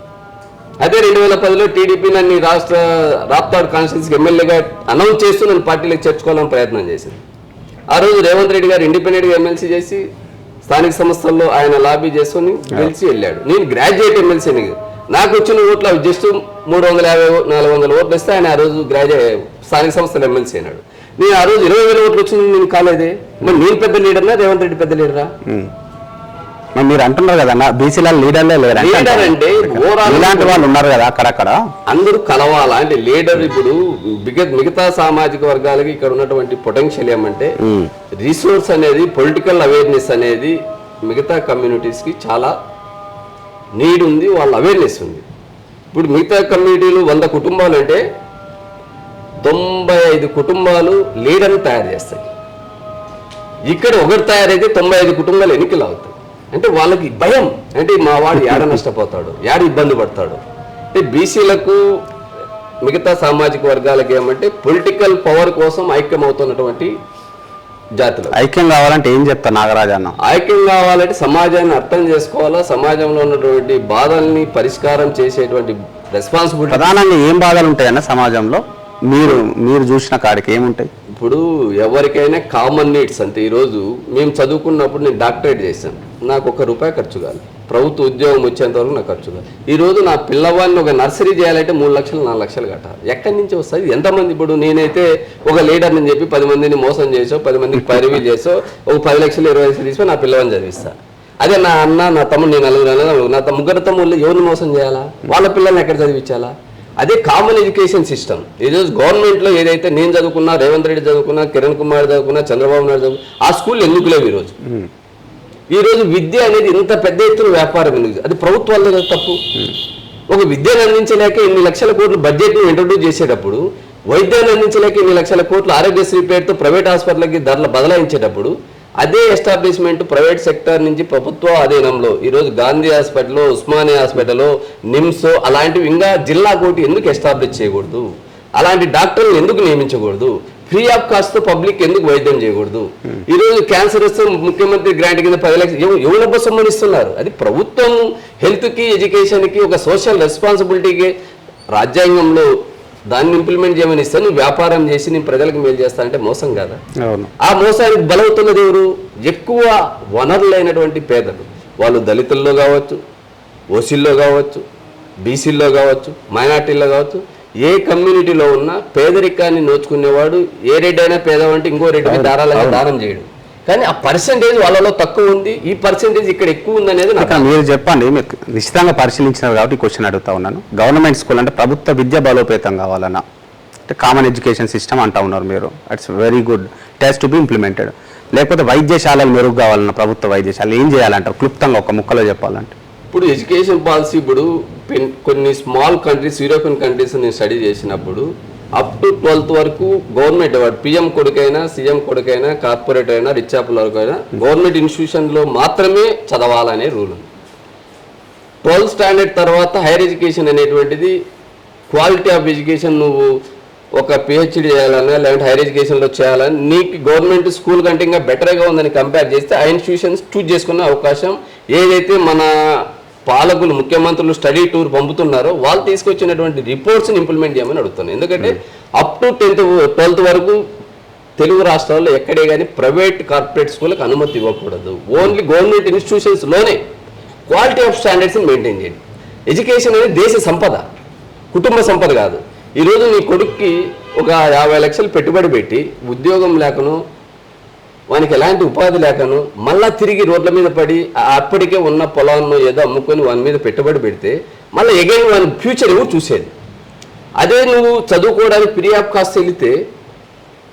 అదే 2010లో టీడీపీ నన్ను రాష్ట్ర రాప్తాడ్ కాన్స్టిట్యూన్సీకి ఎమ్మెల్యేగా అనౌన్స్ చేస్తూ నన్ను పార్టీలకు చేర్చుకోవాలని ప్రయత్నం చేసింది. ఆ రోజు రేవంత్ రెడ్డి గారు ఇండిపెండెంట్గా ఎమ్మెల్సీ చేసి స్థానిక సంస్థల్లో ఆయన లాబీ చేసుకుని గెలిచి వెళ్ళాడు. నేను గ్రాడ్యుయేట్ ఎమ్మెల్సీని, నాకు వచ్చిన ఓట్లు అవి జస్ట్ 350-400 ఓట్లు వస్తే ఆయన ఆ రోజు స్థానిక సంస్థల ఎమ్మెల్సీ అయినాడు. నేను ఆ రోజు 20,000 ఓట్లు వచ్చింది, నేను కాలేదే. మరి నేను పెద్ద లీడర్నా రేవంత్ రెడ్డి పెద్ద లీడరా?
మీరు అంటున్నారు కదా బీసీల లీడర్లే లేరు,
లీడర్ అంటే
ఇలాంటి వాళ్ళు ఉన్నారు కదా అక్కడక్కడ
అందరూ కలవాలా అంటే లీడర్. ఇప్పుడు మిగతా సామాజిక వర్గాలకి ఇక్కడ ఉన్నటువంటి పొటెన్షియల్ ఏమంటే రిసోర్స్ అనేది, పొలిటికల్ అవేర్నెస్ అనేది మిగతా కమ్యూనిటీస్ కి చాలా నీడ్ ఉంది, వాళ్ళ అవేర్నెస్ ఉంది. ఇప్పుడు మిగతా కమ్యూనిటీలు 100 కుటుంబాలు అంటే 95 కుటుంబాలు లీడర్ని తయారు చేస్తాయి. ఇక్కడ ఒకటి తయారైతే 95 కుటుంబాలు ఎన్నికలు అవుతాయి. అంటే వాళ్ళకి భయం, అంటే మా వాడు ఏడ నష్టపోతాడు, ఏడ ఇబ్బంది పడతాడు. అంటే బీసీలకు మిగతా సామాజిక వర్గాలకి ఏమంటే పొలిటికల్ పవర్ కోసం ఐక్యం అవుతున్నటువంటి జాతులు.
ఐక్యం కావాలంటే ఏం చెప్తా నాగరాజు అన్న?
ఐక్యం కావాలంటే సమాజాన్ని అర్థం చేసుకోవాలా, సమాజంలో ఉన్నటువంటి బాధల్ని పరిష్కారం చేసేటువంటి రెస్పాన్సిబిలిటీ.
ప్రధానంగా ఏం బాధలు ఉంటాయన్న సమాజంలో మీరు చూసిన కాడికి ఏముంటాయి?
ఇప్పుడు ఎవరికైనా కామన్ నీడ్స్ అంటే ఈరోజు మేము చదువుకున్నప్పుడు నేను డాక్టరేట్ చేశాను, నాకు ₹1 ఖర్చు కాదు. ప్రభుత్వ ఉద్యోగం వచ్చేంత వరకు నాకు ఖర్చు కాదు. ఈరోజు నా పిల్లవాడిని ఒక నర్సరీ చేయాలంటే 3 లక్షలు 4 లక్షలు కట్టాలి. ఎక్కడి నుంచి వస్తుంది? ఎంతమంది? ఇప్పుడు నేనైతే ఒక లీడర్ అని చెప్పి 10 మందిని మోసం చేసో 10 మందికి పరివీలు చేసో ఒక 10 లక్షలు 20 లక్షలు తీసుకొని నా పిల్లవాడిని చదివిస్తా. అదే నా అన్న నా తమ్ముడు, నేను నలుగురు నా ముగ్గురు తమ్ముళ్ళు ఎవరిని మోసం చేయాలా? వాళ్ళ పిల్లల్ని ఎక్కడ చదివించాలా? అదే కామన్ ఎడ్యుకేషన్ సిస్టమ్. ఈరోజు గవర్నమెంట్లో ఏదైతే నేను చదువుకున్నా, రేవంత్ రెడ్డి చదువుకున్నా, కిరణ్ కుమార్ చదువుకున్నా, చంద్రబాబు నాయుడు చదువుకున్నా, ఆ స్కూల్ ఎందుకు లేవు ఈరోజు విద్య అనేది ఇంత పెద్ద ఎత్తున వ్యాపారం ఎందుకు? అది ప్రభుత్వాలే కదా తప్పు. ఒక విద్యను అందించలేక ఇన్ని లక్షల కోట్లు బడ్జెట్ను ఇంట్రొడ్యూస్ చేసేటప్పుడు, వైద్యాన్ని అందించలేక ఇన్ని లక్షల కోట్లు ఆరోగ్యశ్రీ పేరుతో ప్రైవేట్ హాస్పిటల్కి ధరలు బదలాయించేటప్పుడు, అదే ఎస్టాబ్లిష్మెంట్ ప్రైవేట్ సెక్టర్ నుంచి ప్రభుత్వ అధీనంలో ఈరోజు గాంధీ హాస్పిటల్, ఉస్మానియా హాస్పిటల్, నిమ్స్ అలాంటివి ఇంకా జిల్లా కోటి ఎందుకు ఎస్టాబ్లిష్ చేయకూడదు? అలాంటి డాక్టర్లు ఎందుకు నియమించకూడదు? ఫ్రీ ఆఫ్ కాస్ట్ తో పబ్లిక్ ఎందుకు వైద్యం చేయకూడదు? ఈ రోజు క్యాన్సర్ వస్తే ముఖ్యమంత్రి గ్రాంట్ కింద 10 లక్షలు ఎవరు సంబంధిస్తున్నారు? అది ప్రభుత్వం హెల్త్ కి, ఎడ్యుకేషన్ కి ఒక సోషల్ రెస్పాన్సిబిలిటీకి రాజ్యాంగంలో దాన్ని ఇంప్లిమెంట్ చేయమని ఇస్తే నువ్వు వ్యాపారం చేసి నేను ప్రజలకు మేలు చేస్తానంటే మోసం కాదా? ఆ మోసానికి బలవుతున్నది ఎవరు? ఎక్కువ వనరులైనటువంటి పేదలు. వాళ్ళు దళితుల్లో కావచ్చు, ఓసీల్లో కావచ్చు, బీసీల్లో కావచ్చు, మైనార్టీల్లో కావచ్చు, ఏ కమ్యూనిటీలో ఉన్నా పేదరికాన్ని నోచుకునేవాడు ఏ రెడ్డి అయినా పేదవంటే ఇంకో రెడ్డికి దారాలుగా దానం చేయడు. కానీ ఆ పర్సెంటేజ్ వాళ్ళలో తక్కువ ఉంది, ఈ పర్సెంటేజ్ ఇక్కడ ఎక్కువ ఉంది అనేది నాకు.
మీరు చెప్పండి, మీరు నిశ్చితంగా పరిశీలించినారు కాబట్టి క్వశ్చన్ అడుగుతా ఉన్నాను. గవర్నమెంట్ స్కూల్ అంటే ప్రభుత్వ విద్య బలోపేతం కావాలన్నా, అంటే కామన్ ఎడ్యుకేషన్ సిస్టమ్ అంటా ఉన్నారు మీరు. It's very good, it has to be implemented. లేకపోతే వైద్యశాలలు మెరుగు కావాలన్నా, ప్రభుత్వ వైద్యశాలలు ఏం చేయాలంటారు క్లుప్తంగా ఒక ముక్కలో చెప్పాలంటే?
ఇప్పుడు ఎడ్యుకేషన్ పాలసీ ఇప్పుడు కొన్ని స్మాల్ కంట్రీస్, యూరోపియన్ కంట్రీస్ నేను స్టడీ చేసినప్పుడు అప్ టు 12th వరకు గవర్నమెంట్ వాడు పిఎం కొడుకైనా, సీఎం కొడుకైనా, కార్పొరేట్ అయినా, రిచ్ ఆపుల వరకు అయినా గవర్నమెంట్ ఇన్స్టిట్యూషన్లో మాత్రమే చదవాలనే రూల్ ఉంది. 12th స్టాండర్డ్ తర్వాత హైయర్ ఎడ్యుకేషన్ అనేటువంటిది క్వాలిటీ ఆఫ్ ఎడ్యుకేషన్ నువ్వు ఒక పిహెచ్డి చేయాలన్నా లేదంటే హైయర్ ఎడ్యుకేషన్లో చేయాలని నీకు గవర్నమెంట్ స్కూల్ కంటే ఇంకా బెటర్గా ఉందని కంపేర్ చేస్తే ఆ ఇన్స్టిట్యూషన్స్ చూజ్ చేసుకునే అవకాశం ఏదైతే మన పాలకులు, ముఖ్యమంత్రులు స్టడీ టూర్ పంపుతున్నారో వాళ్ళు తీసుకొచ్చినటువంటి రిపోర్ట్స్ని ఇంప్లిమెంట్ చేయమని అడుగుతున్నాను. ఎందుకంటే అప్ టు 12th వరకు తెలుగు రాష్ట్రాల్లో ఎక్కడే కానీ ప్రైవేట్ కార్పొరేట్ స్కూళ్ళకి అనుమతి ఇవ్వకూడదు. ఓన్లీ గవర్నమెంట్ ఇన్స్టిట్యూషన్స్లోనే క్వాలిటీ ఆఫ్ స్టాండర్డ్స్ని మెయింటైన్ చేయండి. ఎడ్యుకేషన్ అనేది దేశ సంపద, కుటుంబ సంపద కాదు. ఈరోజు నీ కొడుక్కి ఒక 50 లక్షలు పెట్టుబడి పెట్టి ఉద్యోగం లేకను, వానికి ఎలాంటి ఉపాధి లేకను, మళ్ళీ తిరిగి రోడ్ల మీద పడి అప్పటికే ఉన్న పొలాలను ఏదో అమ్ముకొని వాని మీద పెట్టుబడి పెడితే మళ్ళీ ఎగైన్ వాని ఫ్యూచర్ ఎవరు చూసేది? అదే నువ్వు చదువుకోవడానికి ఫ్రీ ఆఫ్ కాస్ట్ వెళితే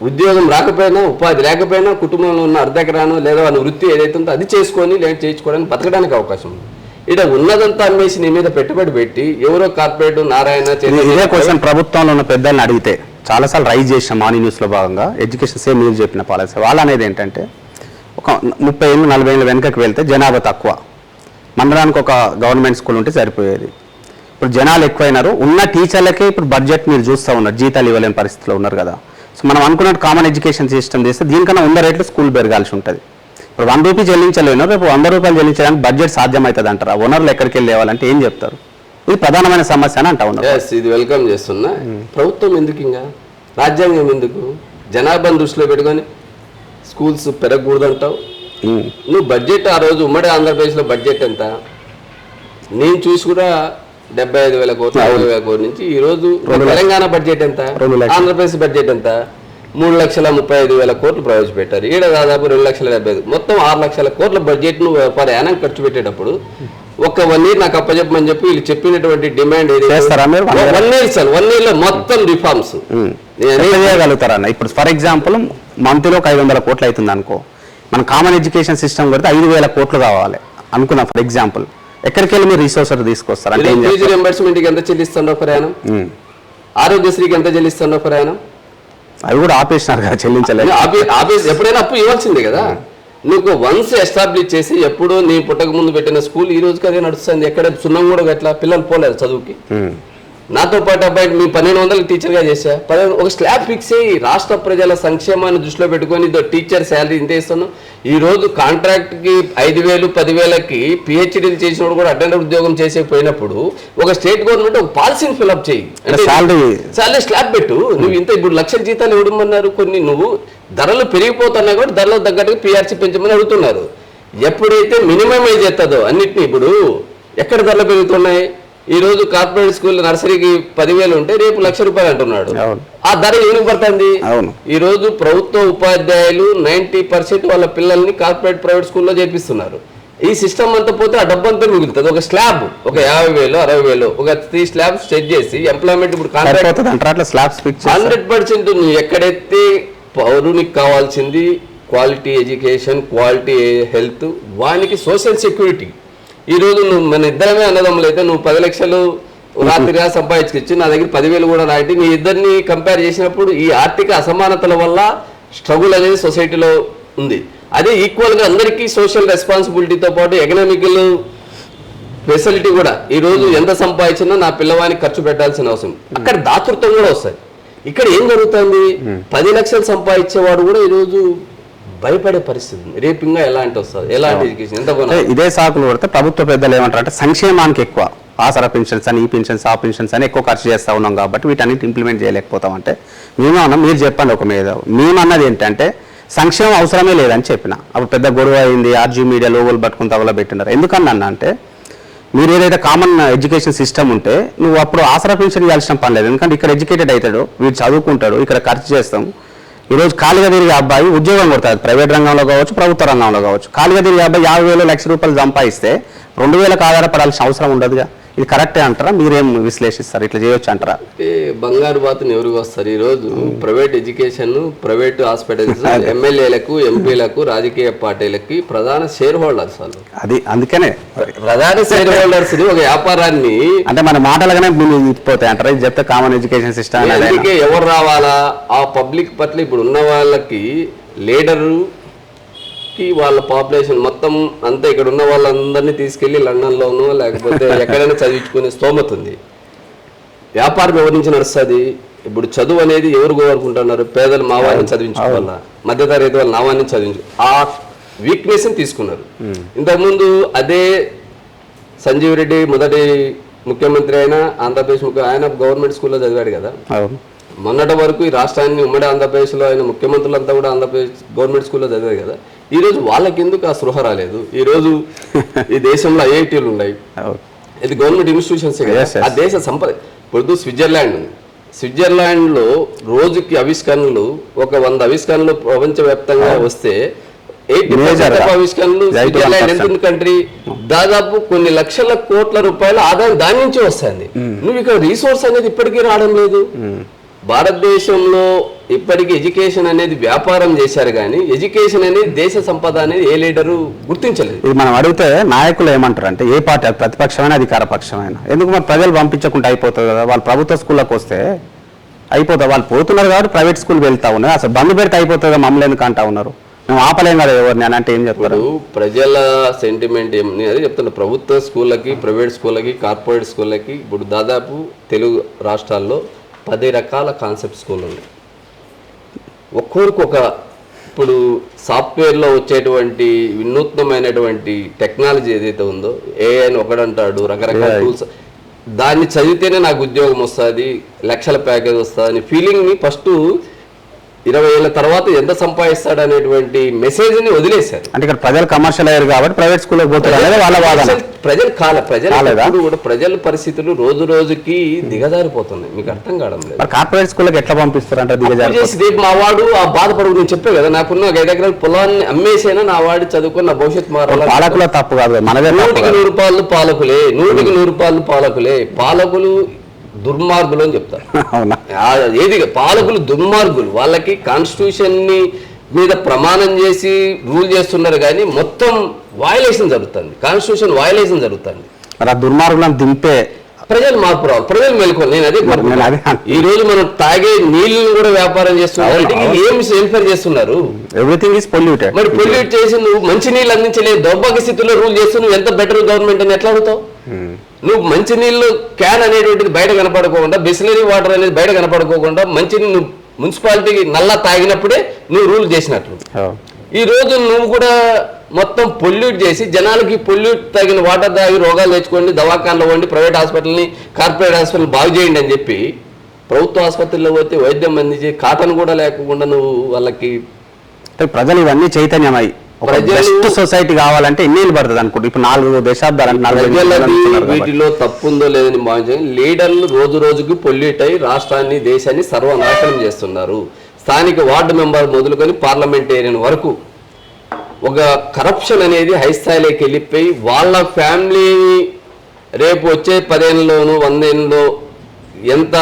ఉద్యోగం రాకపోయినా, ఉపాధి లేకపోయినా, కుటుంబంలో ఉన్న అర్ధకరాను లేదా వాని వృత్తి ఏదైతే ఉందో అది చేసుకొని లేదా చేయించుకోవడానికి బతకడానికి అవకాశం ఉంది. ఇక్కడ ఉన్నదంతా అమ్మేసి నీ మీద పెట్టుబడి పెట్టి ఎవరో కార్పొరేట్ నారాయణ
ఇదే క్వశ్చన్ ప్రభుత్వంలో ఉన్న పెద్దల్ని అడిగితే చాలాసార్లు రైజ్ చేసిన మార్నింగ్ న్యూస్లో భాగంగా ఎడ్యుకేషన్ సేమ్ మీరు చెప్పిన పాలసీ వాళ్ళు అనేది ఏంటంటే ఒక 30 ఏళ్ళు 40 ఏళ్ళు వెనకకి వెళ్తే జనాభా తక్కువ, మండలానికి ఒక గవర్నమెంట్ స్కూల్ ఉంటే సరిపోయేది. ఇప్పుడు జనాలు ఎక్కువైనారు, ఉన్న టీచర్లకే ఇప్పుడు బడ్జెట్ మీరు చూస్తూ ఉన్నారు, జీతాలు ఇవ్వలేని పరిస్థితిలో ఉన్నారు కదా. సో మనం అనుకున్నట్టు కామన్ ఎడ్యుకేషన్ సిస్టమ్ చేస్తే దీనికన్నా 100 రెట్లు స్కూల్ పెరగాల్సి ఉంటుంది. ఇప్పుడు 1 రూపీ చెల్లించలేను, రేపు 100 రూపాయలు చెల్లించడానికి బడ్జెట్ సాధ్యమవుతుంది అంటారా? వనరులు ఎక్కడికి వెళ్ళి లేవాలంటే ఏం చెప్తారు? ఇది ప్రధానమైన సమస్య అని అంటా ఉన్నారు.
ఇది వెల్కమ్ చేస్తున్నా. ప్రభుత్వం ఎందుకు, ఇంకా రాజ్యాంగం ఎందుకు? జనాభాను దృష్టిలో పెట్టుకొని స్కూల్స్ పెరగకూడదంటావు. నువ్వు బడ్జెట్ ఆ రోజు ఉమ్మడి ఆంధ్రప్రదేశ్లో బడ్జెట్ ఎంత నేను చూసి కూడా 75,000 కోట్లు 50,000 కోట్ల నుంచి ఈరోజు తెలంగాణ బడ్జెట్ ఎంత, ఆంధ్రప్రదేశ్ బడ్జెట్ ఎంత? 3,35,000 కోట్లు ప్రవేశపెట్టారు. ఈడ దాదాపు 2,75,000, మొత్తం 6 లక్షల కోట్ల బడ్జెట్ ను పర్ యానం ఖర్చు పెట్టేటప్పుడు ఒక 1 year నాకు అప్పచెప్పమని చెప్పి వీళ్ళు చెప్పినటువంటి డిమాండ్ ఏది? 1 year సార్, 1 year లో మొత్తం రిఫార్మ్స్
చేయగలుగుతారన్న. ఇప్పుడు ఫర్ ఎగ్జాంపుల్ మంత్లో 500 కోట్లు అవుతుంది అనుకో, మన కామన్ ఎడ్యుకేషన్ సిస్టమ్ కొడితే 5,000 కోట్లు కావాలి అనుకున్నాం ఫర్ ఎగ్జాంపుల్. ఎక్కడికి వెళ్ళి మీరు రిసోర్సెస్ తీసుకొస్తారు అంటే
ఫీజు రియంబర్స్మెంట్ కి ఎంత చెల్లిస్తుండో ప్రయాణం, ఆరోగ్యశ్రీకి ఎంత చెల్లిస్తుండో ప్రయాణం,
అవి కూడా ఆపేసినారు కదా, చెల్లించలేదు.
ఎప్పుడైనా అప్పు ఇవ్వాల్సిందే కదా. నువ్వు వన్స్ ఎస్టాబ్లిష్ చేసి ఎప్పుడో నీ పుట్టక ముందు పెట్టిన స్కూల్ ఈ రోజుకి అదే నడుస్తుంది. ఎక్కడ సున్నం కూడా ఎట్లా పిల్లలు పోలేదు చదువుకి. నాతో పాటు అబ్బాయికి మీ 1,200 టీచర్గా చేసా, ఒక స్లాబ్ ఫిక్స్ అయ్యి రాష్ట్ర ప్రజల సంక్షేమాన్ని దృష్టిలో పెట్టుకొని టీచర్ శాలరీ ఇంత ఇస్తున్నావు. ఈ రోజు కాంట్రాక్ట్కి 5,000 10,000కి పిహెచ్డీలు చేసినప్పుడు కూడా అటెండర్ ఉద్యోగం చేసేపోయినప్పుడు ఒక స్టేట్ గవర్నమెంట్ ఒక పాలసీని ఫిల్అప్ చేయి, శాలరీ స్లాబ్ పెట్టు. నువ్వు ఇంత ఇప్పుడు 1,00,000 జీతాలు ఇవ్వడమన్నారు, కొన్ని నువ్వు ధరలు పెరిగిపోతున్నా కూడా ధరలకు తగ్గట్టుగా పిఆర్సీ పెంచమని అడుగుతున్నారు. ఎప్పుడైతే మినిమైజ్ చేస్తుందో అన్నిటిని, ఇప్పుడు ఎక్కడ ధరలు పెరుగుతున్నాయి, ఈ రోజు కార్పొరేట్ స్కూల్ నర్సరీకి 10,000 ఉంటే రేపు ₹1,00,000 అంటున్నాడు. ఆ ధర ఎందుకు పడుతుంది? ఈ రోజు ప్రభుత్వ ఉపాధ్యాయులు 90% వాళ్ళ పిల్లల్ని కార్పొరేట్ ప్రైవేట్ స్కూల్లో చేర్పిస్తున్నారు. ఈ సిస్టమ్ అంతా పోతే ఆ డబ్బంతా మిగులుతుంది. ఒక స్లాబ్ ఒక 50,000 60,000 ఒక 3 స్లాబ్స్ సెట్ చేసి ఎంప్లాయ్మెంట్ ఇప్పుడు 100% నువ్వు ఎక్కడైతే పౌరునికి కావాల్సింది క్వాలిటీ ఎడ్యుకేషన్, క్వాలిటీ హెల్త్, వానికి సోషల్ సెక్యూరిటీ. ఈరోజు నువ్వు మన ఇద్దరమే అన్నదమ్ములు అయితే నువ్వు 10 లక్షలు రాత్రిగా సంపాదించుకొచ్చి నా దగ్గర 10,000 కూడా రాటి, మీ ఇద్దరిని కంపేర్ చేసినప్పుడు ఈ ఆర్థిక అసమానతల వల్ల స్ట్రగుల్ అనేది సొసైటీలో ఉంది. అదే ఈక్వల్గా అందరికీ సోషల్ రెస్పాన్సిబిలిటీతో పాటు ఎకనామికల్ ఫెసిలిటీ కూడా, ఈరోజు ఎంత సంపాదించినా నా పిల్లవానికి ఖర్చు పెట్టాల్సిన అవసరం, అక్కడ దాతృత్వం కూడా వస్తుంది. ఇక్కడ ఏం జరుగుతుంది, 10 లక్షలు సంపాదించేవాడు కూడా ఈరోజు భయపడే పరిస్థితి ఉంది. రేపు ఇంకా ఎలాంటి వస్తుంది, ఎలాంటి ఎడ్యుకేషన్, ఎంత
ఇదే సాకులు కొడితే ప్రభుత్వ పెద్దలు ఏమంటారు అంటే సంక్షేమానికి ఎక్కువ ఆసరా పెన్షన్స్ అని, ఈ పెన్షన్స్, ఆ పెన్షన్స్ అని ఎక్కువ ఖర్చు చేస్తూ ఉన్నాం కాబట్టి వీటన్నిటి ఇంప్లిమెంట్ చేయలేకపోతామంటే మేమన్నా, మీరు చెప్పండి ఒక మీద, మేమన్నది ఏంటంటే సంక్షేమం అవసరమే లేదని చెప్పిన. అప్పుడు పెద్ద గొడవ అయింది, ఆర్జీ మీడియా లోగోలు పట్టుకుని తగల పెట్టినారు. ఎందుకన్నా అంటే మీరు ఏదైతే కామన్ ఎడ్యుకేషన్ సిస్టమ్ ఉంటే నువ్వు అప్పుడు ఆసరా పెన్షన్ ఇవ్వాల్సిన పని లేదు. ఎందుకంటే ఇక్కడ ఎడ్యుకేటెడ్ అవుతాడు, వీడు చదువుకుంటాడు, ఇక్కడ ఖర్చు చేస్తాం. ఈరోజు ఖాళీగా తిరిగే అబ్బాయి ఉద్యోగం కొడతాడు, ప్రైవేట్ రంగంలో కావచ్చు, ప్రభుత్వ రంగంలో కావచ్చు. ఖాళీగా తిరిగే అబ్బాయి 50,000 ₹1,00,000 సంపాదిస్తే 2,000కు ఆధారపడాల్సిన అవసరం ఉండదుగా. ఇది కరెక్టే అంటారా? మీరేం విశ్లేషిస్తారు? ఇట్లా చేయొచ్చు అంటారా?
బంగారు బాతుని ఎవరికి వస్తారు? ఈరోజు ప్రైవేట్ ఎడ్యుకేషన్, ప్రైవేట్ హాస్పిటల్స్ ఎమ్మెల్యేలకు, ఎంపీలకు, రాజకీయ పార్టీలకి ప్రధాన షేర్ హోల్డర్స్ వాళ్ళు.
అది అందుకనే
ప్రధాన షేర్ హోల్డర్స్ ఒక వ్యాపారాన్ని అంటే
మన మాటలుగానే పోతాయి అంటారా? ఇది చెప్తే కామన్ ఎడ్యుకేషన్ సిస్టమ్
అందుకే ఎవరు రావాలా ఆ పబ్లిక్ పట్ల ఇప్పుడు ఉన్న వాళ్ళకి లీడరు వాళ్ళ పాపులేషన్ మొత్తం అంతా ఇక్కడ ఉన్న వాళ్ళందరినీ తీసుకెళ్లి లండన్లోనూ లేకపోతే ఎక్కడైనా చదివించుకునే స్తోమత ఉంది. వ్యాపారం ఎవరి నుంచి నడుస్తుంది? ఇప్పుడు చదువు అనేది ఎవరు కోరుకుంటున్నారు? పేదలు మా వారిని చదివించుకోవాలా, మధ్యతరగతి వాళ్ళు నా వారిని చదివించు, ఆ వీక్నెస్ ని తీసుకున్నారు. ఇంతకుముందు అదే సంజీవ్ రెడ్డి మొదటి ముఖ్యమంత్రి అయినా ఆంధ్రప్రదేశ్ ఆయన గవర్నమెంట్ స్కూల్లో చదివాడు కదా. మొన్నటి వరకు ఈ రాష్ట్రాన్ని ఉమ్మడి ఆంధ్రప్రదేశ్లో ఆయన ముఖ్యమంత్రులంతా కూడా ఆంధ్రప్రదేశ్ గవర్నమెంట్ స్కూల్లో చదివారు కదా. ఈ రోజు వాళ్ళకి ఎందుకు ఆ స్పృహ రాలేదు? ఈ రోజు ఈ దేశంలో ఐఐటీలు ఉన్నాయి, ఇది గవర్నమెంట్ ఇన్స్టిట్యూషన్స్ కదా. ఆ దేశ సంపద ఇప్పుడు స్విట్జర్లాండ్ ఉంది. స్విట్జర్లాండ్లో రోజుకి ఆవిష్కరణలు ఒక 100 ఆవిష్కరణలు ప్రపంచవ్యాప్తంగా వస్తే 80% ఆవిష్కరణలు స్విట్జర్లాండ్ ఎంత కంట్రీ, దాదాపు కొన్ని లక్షల కోట్ల రూపాయల ఆదాయం దాని నుంచి వస్తుంది. నువ్వు ఇక్కడ రీసోర్స్ అనేది ఇప్పటికీ రావడం లేదు. భారతదేశంలో ఇప్పటికీ ఎడ్యుకేషన్ అనేది వ్యాపారం చేశారు కానీ ఎడ్యుకేషన్ అనేది దేశ సంపద అనేది ఏ లీడరు గుర్తించలేదు.
ఇది మనం అడిగితే నాయకులు ఏమంటారు అంటే ఏ పార్టీ, ప్రతిపక్షమైన అధికార పక్షమైన, ఎందుకు మరి ప్రజలు పంపించకుండా అయిపోతుంది కదా, వాళ్ళు ప్రభుత్వ స్కూళ్ళకి వస్తే అయిపోతుంది. వాళ్ళు పోతున్నారు కాబట్టి ప్రైవేట్ స్కూల్ వెళ్తా ఉన్నారు, అసలు బంద్ పెడితే అయిపోతుంది, మమ్మల్ని ఎందుకు అంటా ఉన్నారు, మేము ఆపలేం కదా ఎవరిని అని అంటే ఏం చెప్తారు?
ప్రజల సెంటిమెంట్ ఏమని అదే చెప్తున్నా. ప్రభుత్వ స్కూళ్ళకి, ప్రైవేట్ స్కూళ్ళకి, కార్పొరేట్ స్కూళ్ళకి ఇప్పుడు దాదాపు తెలుగు రాష్ట్రాల్లో 10 రకాల కాన్సెప్ట్ స్కూల్ ఉన్నాయి. ఒక్కొరికి ఒక ఇప్పుడు సాఫ్ట్వేర్లో వచ్చేటువంటి వినూత్నమైనటువంటి టెక్నాలజీ ఏదైతే ఉందో, ఏఐ అని ఒకడంటాడు, రకరకాల టూల్స్, దాన్ని చదివితేనే నాకు ఉద్యోగం వస్తుంది, లక్షల ప్యాకేజ్ వస్తుంది అని ఫీలింగ్ని ఫస్ట్ 20 ఏళ్ళ తర్వాత ఎంత సంపాదిస్తాడు అనేటువంటి మెసేజ్ ని వదిలేశారు.
అంటే ఇక్కడ ప్రజలు కమర్షియల్ అయ్యారు కాబట్టి ప్రైవేట్ స్కూల్లో పోతారు.
ప్రజల పరిస్థితులు రోజు రోజుకి దిగజారిపోతున్నాయి. మీకు అర్థం కావడం లేదు.
కార్పొరేట్ స్కూల్కి ఎట్లా పంపిస్తారు అంటే
దిగజారి మా వాడు ఆ బాధపడు, నేను చెప్పే కదా, నాకున్న 5 ఎకరాల పొలాన్ని అమ్మేసైనా నా వాడి చదువుకున్న నా భవిష్యత్తు మారాలి.
పాలకుల తప్పు కాదు, మనదే.
100కి 100 రూపాయలు పాలకులే, 100కి 100 రూపాయలు పాలకులే. పాలకులు దుర్మార్గులు అని చెప్తారు. ఏది పాలకులు దుర్మార్గులు, వాళ్ళకి కాన్స్టిట్యూషన్ ని మీద ప్రమాణం చేసి రూల్ చేస్తున్నారు కానీ మొత్తం వయలేషన్ జరుగుతుంది, కాన్స్టిట్యూషన్ వయలేషన్ జరుగుతుంది.
దుర్మార్గులను దింపే
ప్రజలు మార్పు రావాలి, ప్రజలు మేల్కోవాలి. నేను అదే ఈ రోజు మనం తాగే నీళ్ళని కూడా వ్యాపారం చేస్తున్నారు, ఏం వెల్ఫేర్ చేస్తున్నారు,
ఎవ్రీథింగ్ ఈస్ పొల్యూటెడ్.
మరి పొల్యూట్ చేసి నువ్వు మంచి నీళ్ళు అందించలేదు, దౌర్భాగ్య స్థితిలో రూల్ చేస్తూ నువ్వు ఎంత బెటర్ గవర్నమెంట్ అని ఎట్లా అడుగుతావు? నువ్వు మంచినీళ్ళు క్యాన్ అనేటువంటిది బయట కనపడుకోకుండా, బిస్లరీ వాటర్ అనేది బయట కనపడుకోకుండా మంచినీళ్ళు మున్సిపాలిటీకి నల్లా తాగినప్పుడే నువ్వు రూల్ చేసినట్లు. ఈ రోజు నువ్వు కూడా మొత్తం పొల్యూట్ చేసి జనాలకి పొల్యూట్ తగిన వాటర్ తాగి రోగాలు తెచ్చుకోండి, దవాఖానలో పోండి, ప్రైవేట్ హాస్పిటల్ని, కార్పొరేట్ హాస్పిటల్ బాగు చేయండి అని చెప్పి ప్రభుత్వ ఆసుపత్రిలో పోతే వైద్యం అందించి కాటన్ కూడా లేకుండా నువ్వు వాళ్ళకి.
ప్రజలు ఇవన్నీ చైతన్యమై బెస్ట్ సొసైటీ కావాలంటే ఎన్నేళ్ళు పడుతుంది అనుకుంటే ఇప్పుడు 4 దశాబ్దాలు
వీటిలో తప్పుందో లేదని భావించాలి. లీడర్లు రోజు రోజుకి పొల్యూట్ అయి రాష్ట్రాన్ని దేశాన్ని సర్వనాశనం చేస్తున్నారు. స్థానిక వార్డు మెంబర్ మొదలుకొని పార్లమెంటేరియన్ వరకు ఒక కరప్షన్ అనేది హై స్థాయిలోకి వెళ్ళిపోయి వాళ్ళ ఫ్యామిలీని రేపు వచ్చే 10 ఏళ్ళలోనూ 100 ఏళ్ళలో ఎంత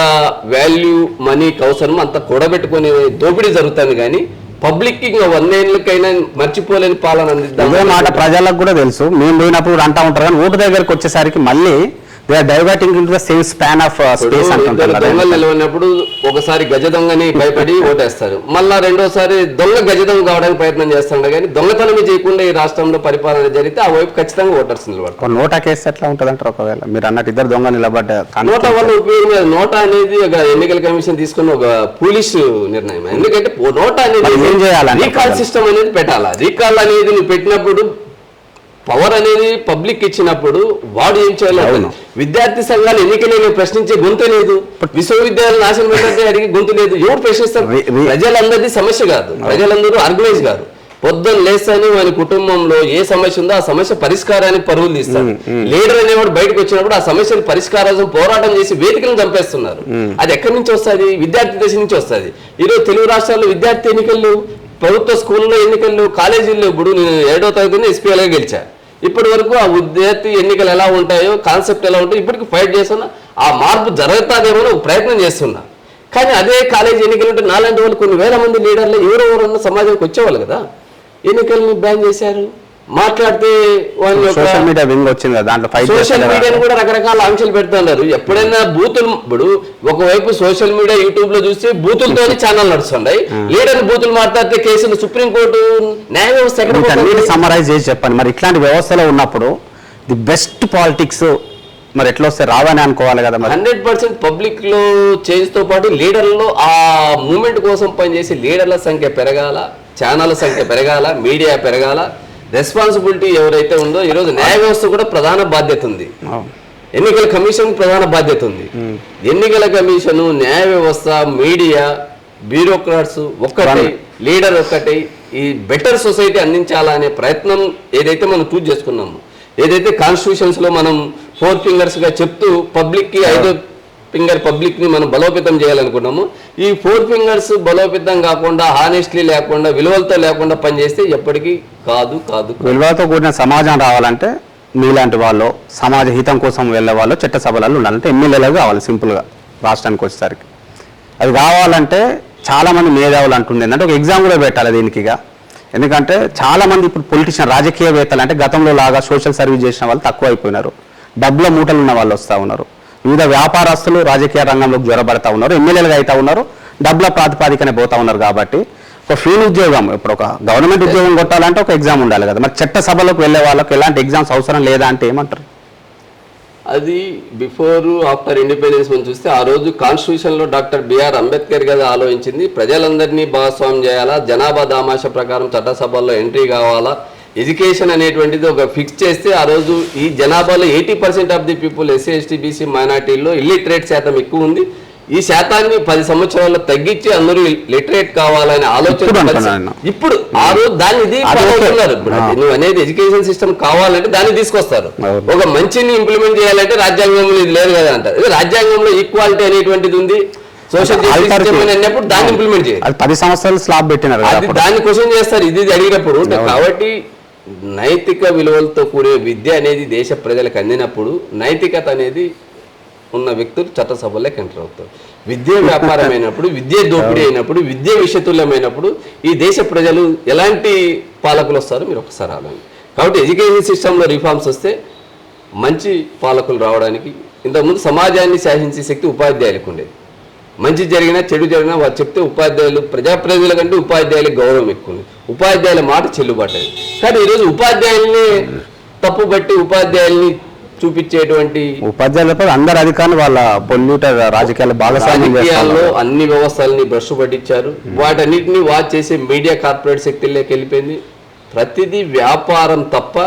వాల్యూ మనీకి అవసరమో అంత కూడబెట్టుకునే దోపిడీ జరుగుతుంది. కానీ పబ్లిక్ ఇంకా 100 ఏళ్ళకైనా మర్చిపోలేని పాలన అందిద్దాం.
ఇదే మాట ప్రజలకు కూడా తెలుసు. మేము పోయినప్పుడు అంటా ఉంటారు కానీ ఓటు దగ్గరకు వచ్చేసరికి మళ్ళీ diverting in the same span of space అంటారు.
దొంగలు నిలవన్నప్పుడు ఒకసారి గజ దొంగని భయపడి ఓటేస్తారు, మళ్ళా రెండోసారి దొంగ గజ దొంగ కావడానికి ప్రయత్నం చేస్తుండే. కానీ దొంగతనం చేయకుండా ఈ రాష్ట్రంలో పరిపాలన జరిగితే ఆ వైపు ఖచ్చితంగా ఓటర్స్ నిలబడతారు.
నోటా కేసు ఎట్లా ఉంటుంది అంటారు? ఒకవేళ మీరు అన్నట్టు ఇద్దరు దొంగ నిలబడ్డ
నోటా వల్ల ఉపయోగం లేదు. నోటా అనేది ఒక ఎన్నికల కమిషన్ తీసుకున్న ఒక పోలీసు నిర్ణయం. ఎందుకంటే నోటా అనేది
ఏం చేయాలి,
రీకాల్ సిస్టమ్ అనేది పెట్టాలా. రీకాల్ అనేది నువ్వు పెట్టినప్పుడు పవర్ అనేది పబ్లిక్ ఇచ్చినప్పుడు వాడు ఏం చేయాలి. విద్యార్థి సంఘాలు ఎన్నికలు ప్రశ్నించే గొంతు లేదు, విశ్వవిద్యాలయాలు నాశనం పెట్టే అడిగి గొంతు లేదు. ఎవరు ప్రశ్నిస్తారు? ప్రజలందరిది సమస్య కాదు, ప్రజలందరూ ఆర్గనైజ్ కాదు. పొద్దున్న లేస్తని వాని కుటుంబంలో ఏ సమస్య ఉందో ఆ సమస్య పరిష్కారానికి పరుగులు తీస్తారు. లీడర్ అనేవాడు బయటకు వచ్చినప్పుడు ఆ సమస్యను పరిష్కారం పోరాటం చేసి వేదికలను చంపేస్తున్నారు. అది ఎక్కడి నుంచి వస్తుంది? విద్యార్థి దశ నుంచి వస్తుంది. ఈరోజు తెలుగు రాష్ట్రాల్లో విద్యార్థి ఎన్నికలు, ప్రభుత్వ స్కూల్లో ఎన్నికలు, కాలేజీల్లో ఇప్పుడు నేను 7వ తరగతిని ఎస్పీఎల్గా గెలిచా. ఇప్పటి వరకు ఆ విద్యార్థి ఎన్నికలు ఎలా ఉంటాయో, కాన్సెప్ట్ ఎలా ఉంటాయో ఇప్పటికి ఫైట్ చేస్తున్నా. ఆ మార్పు జరుగుతుందేమో ఒక ప్రయత్నం చేస్తున్నా. కానీ అదే కాలేజీ ఎన్నికలు ఉంటే నాలాంటి వాళ్ళు కొన్ని వేల మంది లీడర్లు ఎవరెవరన్నా సమాజంకి వచ్చేవాళ్ళు కదా. ఎన్నికల్ని బ్యాన్ చేశారు. మాట్లాడితే
సోషల్ మీడియా వింగ్ వచ్చింది, దాంట్లో
సోషల్ మీడియాని కూడా రకరకాల ఆంక్షలు పెడుతున్నారు. ఎప్పుడైనా బూతులు, ఇప్పుడు ఒకవైపు సోషల్ మీడియా యూట్యూబ్ లో చూస్తే బూతులతో ఛానల్ నడుస్తున్నాయి. లీడర్ బూతులు మాట్లాడితే కేసులు సుప్రీంకోర్టు న్యాయ వ్యవస్థ.
సమ్మరైజ్ చేసి చెప్పండి మరి, ఇట్లాంటి వ్యవస్థలో ఉన్నప్పుడు ది బెస్ట్ పాలిటిక్స్ మరి ఎట్లా వస్తే రావని అనుకోవాలి కదా.
100% పబ్లిక్ లో చేంజ్ తో పాటు లీడర్లలో ఆ మూమెంట్ కోసం పనిచేసే లీడర్ల సంఖ్య పెరగాల, ఛానల్ సంఖ్య పెరగాల, మీడియా పెరగాల. రెస్పాన్సిబిలిటీ ఎవరైతే ఉందో ఈరోజు న్యాయ వ్యవస్థ కూడా ప్రధాన బాధ్యత ఉంది, ఎన్నికల కమిషన్ ప్రధాన బాధ్యత ఉంది. ఎన్నికల కమిషన్, న్యాయ వ్యవస్థ, మీడియా, బ్యూరోక్రాట్స్ ఒక్కటే, లీడర్ ఒక్కటే ఈ బెటర్ సొసైటీ అందించాలనే ప్రయత్నం ఏదైతే మనం చూస్ చేసుకున్నాము, ఏదైతే కాన్స్టిట్యూషన్స్ లో మనం 4 ఫింగర్స్ గా చెప్తూ పబ్లిక్ కి 5వ ఫింగర్ పబ్లిక్ ని మనం బలోపేతం చేయాలనుకున్నాము. ఈ 4 ఫింగర్స్ బలోపేతం కాకుండా, హానెస్ట్లీ లేకుండా, విలువలతో లేకుండా పనిచేస్తే ఎప్పటికీ కాదు.
విలువలతో కూడిన సమాజం రావాలంటే మీలాంటి వాళ్ళు, సమాజ హితం కోసం వెళ్ళే వాళ్ళు చట్టసభలలో ఉండాలంటే ఎమ్మెల్యేలు కావాలి. సింపుల్గా రాష్ట్రానికి వచ్చేసరికి అది కావాలంటే చాలా మంది మేధావులు అంటుంది ఏంటంటే ఒక ఎగ్జామ్ కూడా పెట్టాలి దీనికిగా. ఎందుకంటే చాలా మంది ఇప్పుడు పొలిటీషియన్, రాజకీయవేత్తలు అంటే గతంలో లాగా సోషల్ సర్వీస్ చేసిన వాళ్ళు తక్కువ అయిపోయినారు. డబ్బుల మూటలు ఉన్న వాళ్ళు వస్తూ ఉన్నారు. వివిధ వ్యాపారస్తులు రాజకీయ రంగంలోకి జ్వరబడతా ఉన్నారు, ఎమ్మెల్యేలుగా అవుతా ఉన్నారు, డబ్బుల ప్రాతిపాదికనే పోతా ఉన్నారు. కాబట్టి ఒక ఫీల్డ్ ఉద్యోగం, ఇప్పుడు ఒక గవర్నమెంట్ ఉద్యోగం కొట్టాలంటే ఒక ఎగ్జామ్ ఉండాలి కదా. మరి చట్టసభలోకి వెళ్ళే వాళ్ళకి ఎలాంటి ఎగ్జామ్స్ అవసరం లేదా అంటే ఏమంటారు?
అది బిఫోర్ ఆఫ్టర్ ఇండిపెండెన్స్ మనం చూస్తే ఆ రోజు కాన్స్టిట్యూషన్ లో డాక్టర్ బిఆర్ అంబేద్కర్ గారు ఆలోచించింది ప్రజలందరినీ భాగస్వామ్యం చేయాలా, జనాభా దామాష ప్రకారం చట్టసభల్లో ఎంట్రీ కావాలా, ఎడ్యుకేషన్ అనేటువంటిది ఒక ఫిక్స్ చేస్తే ఆ రోజు ఈ జనాభాలో 80% of the people SC ST BC మైనార్టీల్లో ఇల్లిటరేట్ శాతం ఎక్కువ ఉంది. ఈ శాతాన్ని 10 సంవత్సరాల్లో తగ్గించి అందరూ లిటరేట్ కావాలనే ఆలోచన ఇప్పుడు ఆ రోజు దాన్ని నువ్వు అనేది ఎడ్యుకేషన్ సిస్టమ్ కావాలంటే దాన్ని తీసుకొస్తారు. ఒక మంచిని ఇంప్లిమెంట్ చేయాలంటే రాజ్యాంగంలో ఇది లేదు కదా అంటారు. రాజ్యాంగంలో ఈక్వాలిటీ అనేటువంటిది ఉంది, సోషల్ జస్టిస్ అన్నప్పుడు దాన్ని ఇంప్లిమెంట్ చేయాలి.
10 సంవత్సరాలు స్లాబ్ పెట్టినారు,
దాన్ని క్వశ్చన్ చేస్తారు ఇది అడిగినప్పుడు. కాబట్టి నైతిక విలువలతో కూడే విద్య అనేది దేశ ప్రజలకు అందినప్పుడు నైతికత అనేది ఉన్న వ్యక్తులు చట్టసభల్లోకి ఎంటర్ అవుతారు. విద్య వ్యాపారమైనప్పుడు, విద్య దోపిడీ అయినప్పుడు, విద్య విషతుల్యమైనప్పుడు ఈ దేశ ప్రజలు ఎలాంటి పాలకులు వస్తారో మీరు ఒకసారి ఆలోచించండి. కాబట్టి ఎడ్యుకేషన్ సిస్టంలో రిఫార్మ్స్ వస్తే మంచి పాలకులు రావడానికి, ఇంతకుముందు సమాజాన్ని శాసించే శక్తి ఉపాధ్యాయులకు ఉండేది. మంచి జరిగినా చెడు జరిగినా వారు చెప్తే ఉపాధ్యాయులు, ప్రజాప్రతినిధుల కంటే ఉపాధ్యాయులకు గౌరవం ఎక్కువ ఉంది, ఉపాధ్యాయుల మాట చెల్లుబాటు. కానీ ఈరోజు ఉపాధ్యాయుల్ని తప్పుబట్టి ఉపాధ్యాయుల్ని చూపించేటువంటి
ఉపాధ్యాయులపై అందరు అధికారులు వాళ్ళ పొల్యూటర్ రాజకీయాల్లో
అన్ని వ్యవస్థలని భ్రష్టు పట్టించారు. వాటన్నిటిని వాచ్ చేసే మీడియా కార్పొరేట్ శక్తుల్లోకి వెళ్ళిపోయింది. ప్రతిదీ వ్యాపారం తప్ప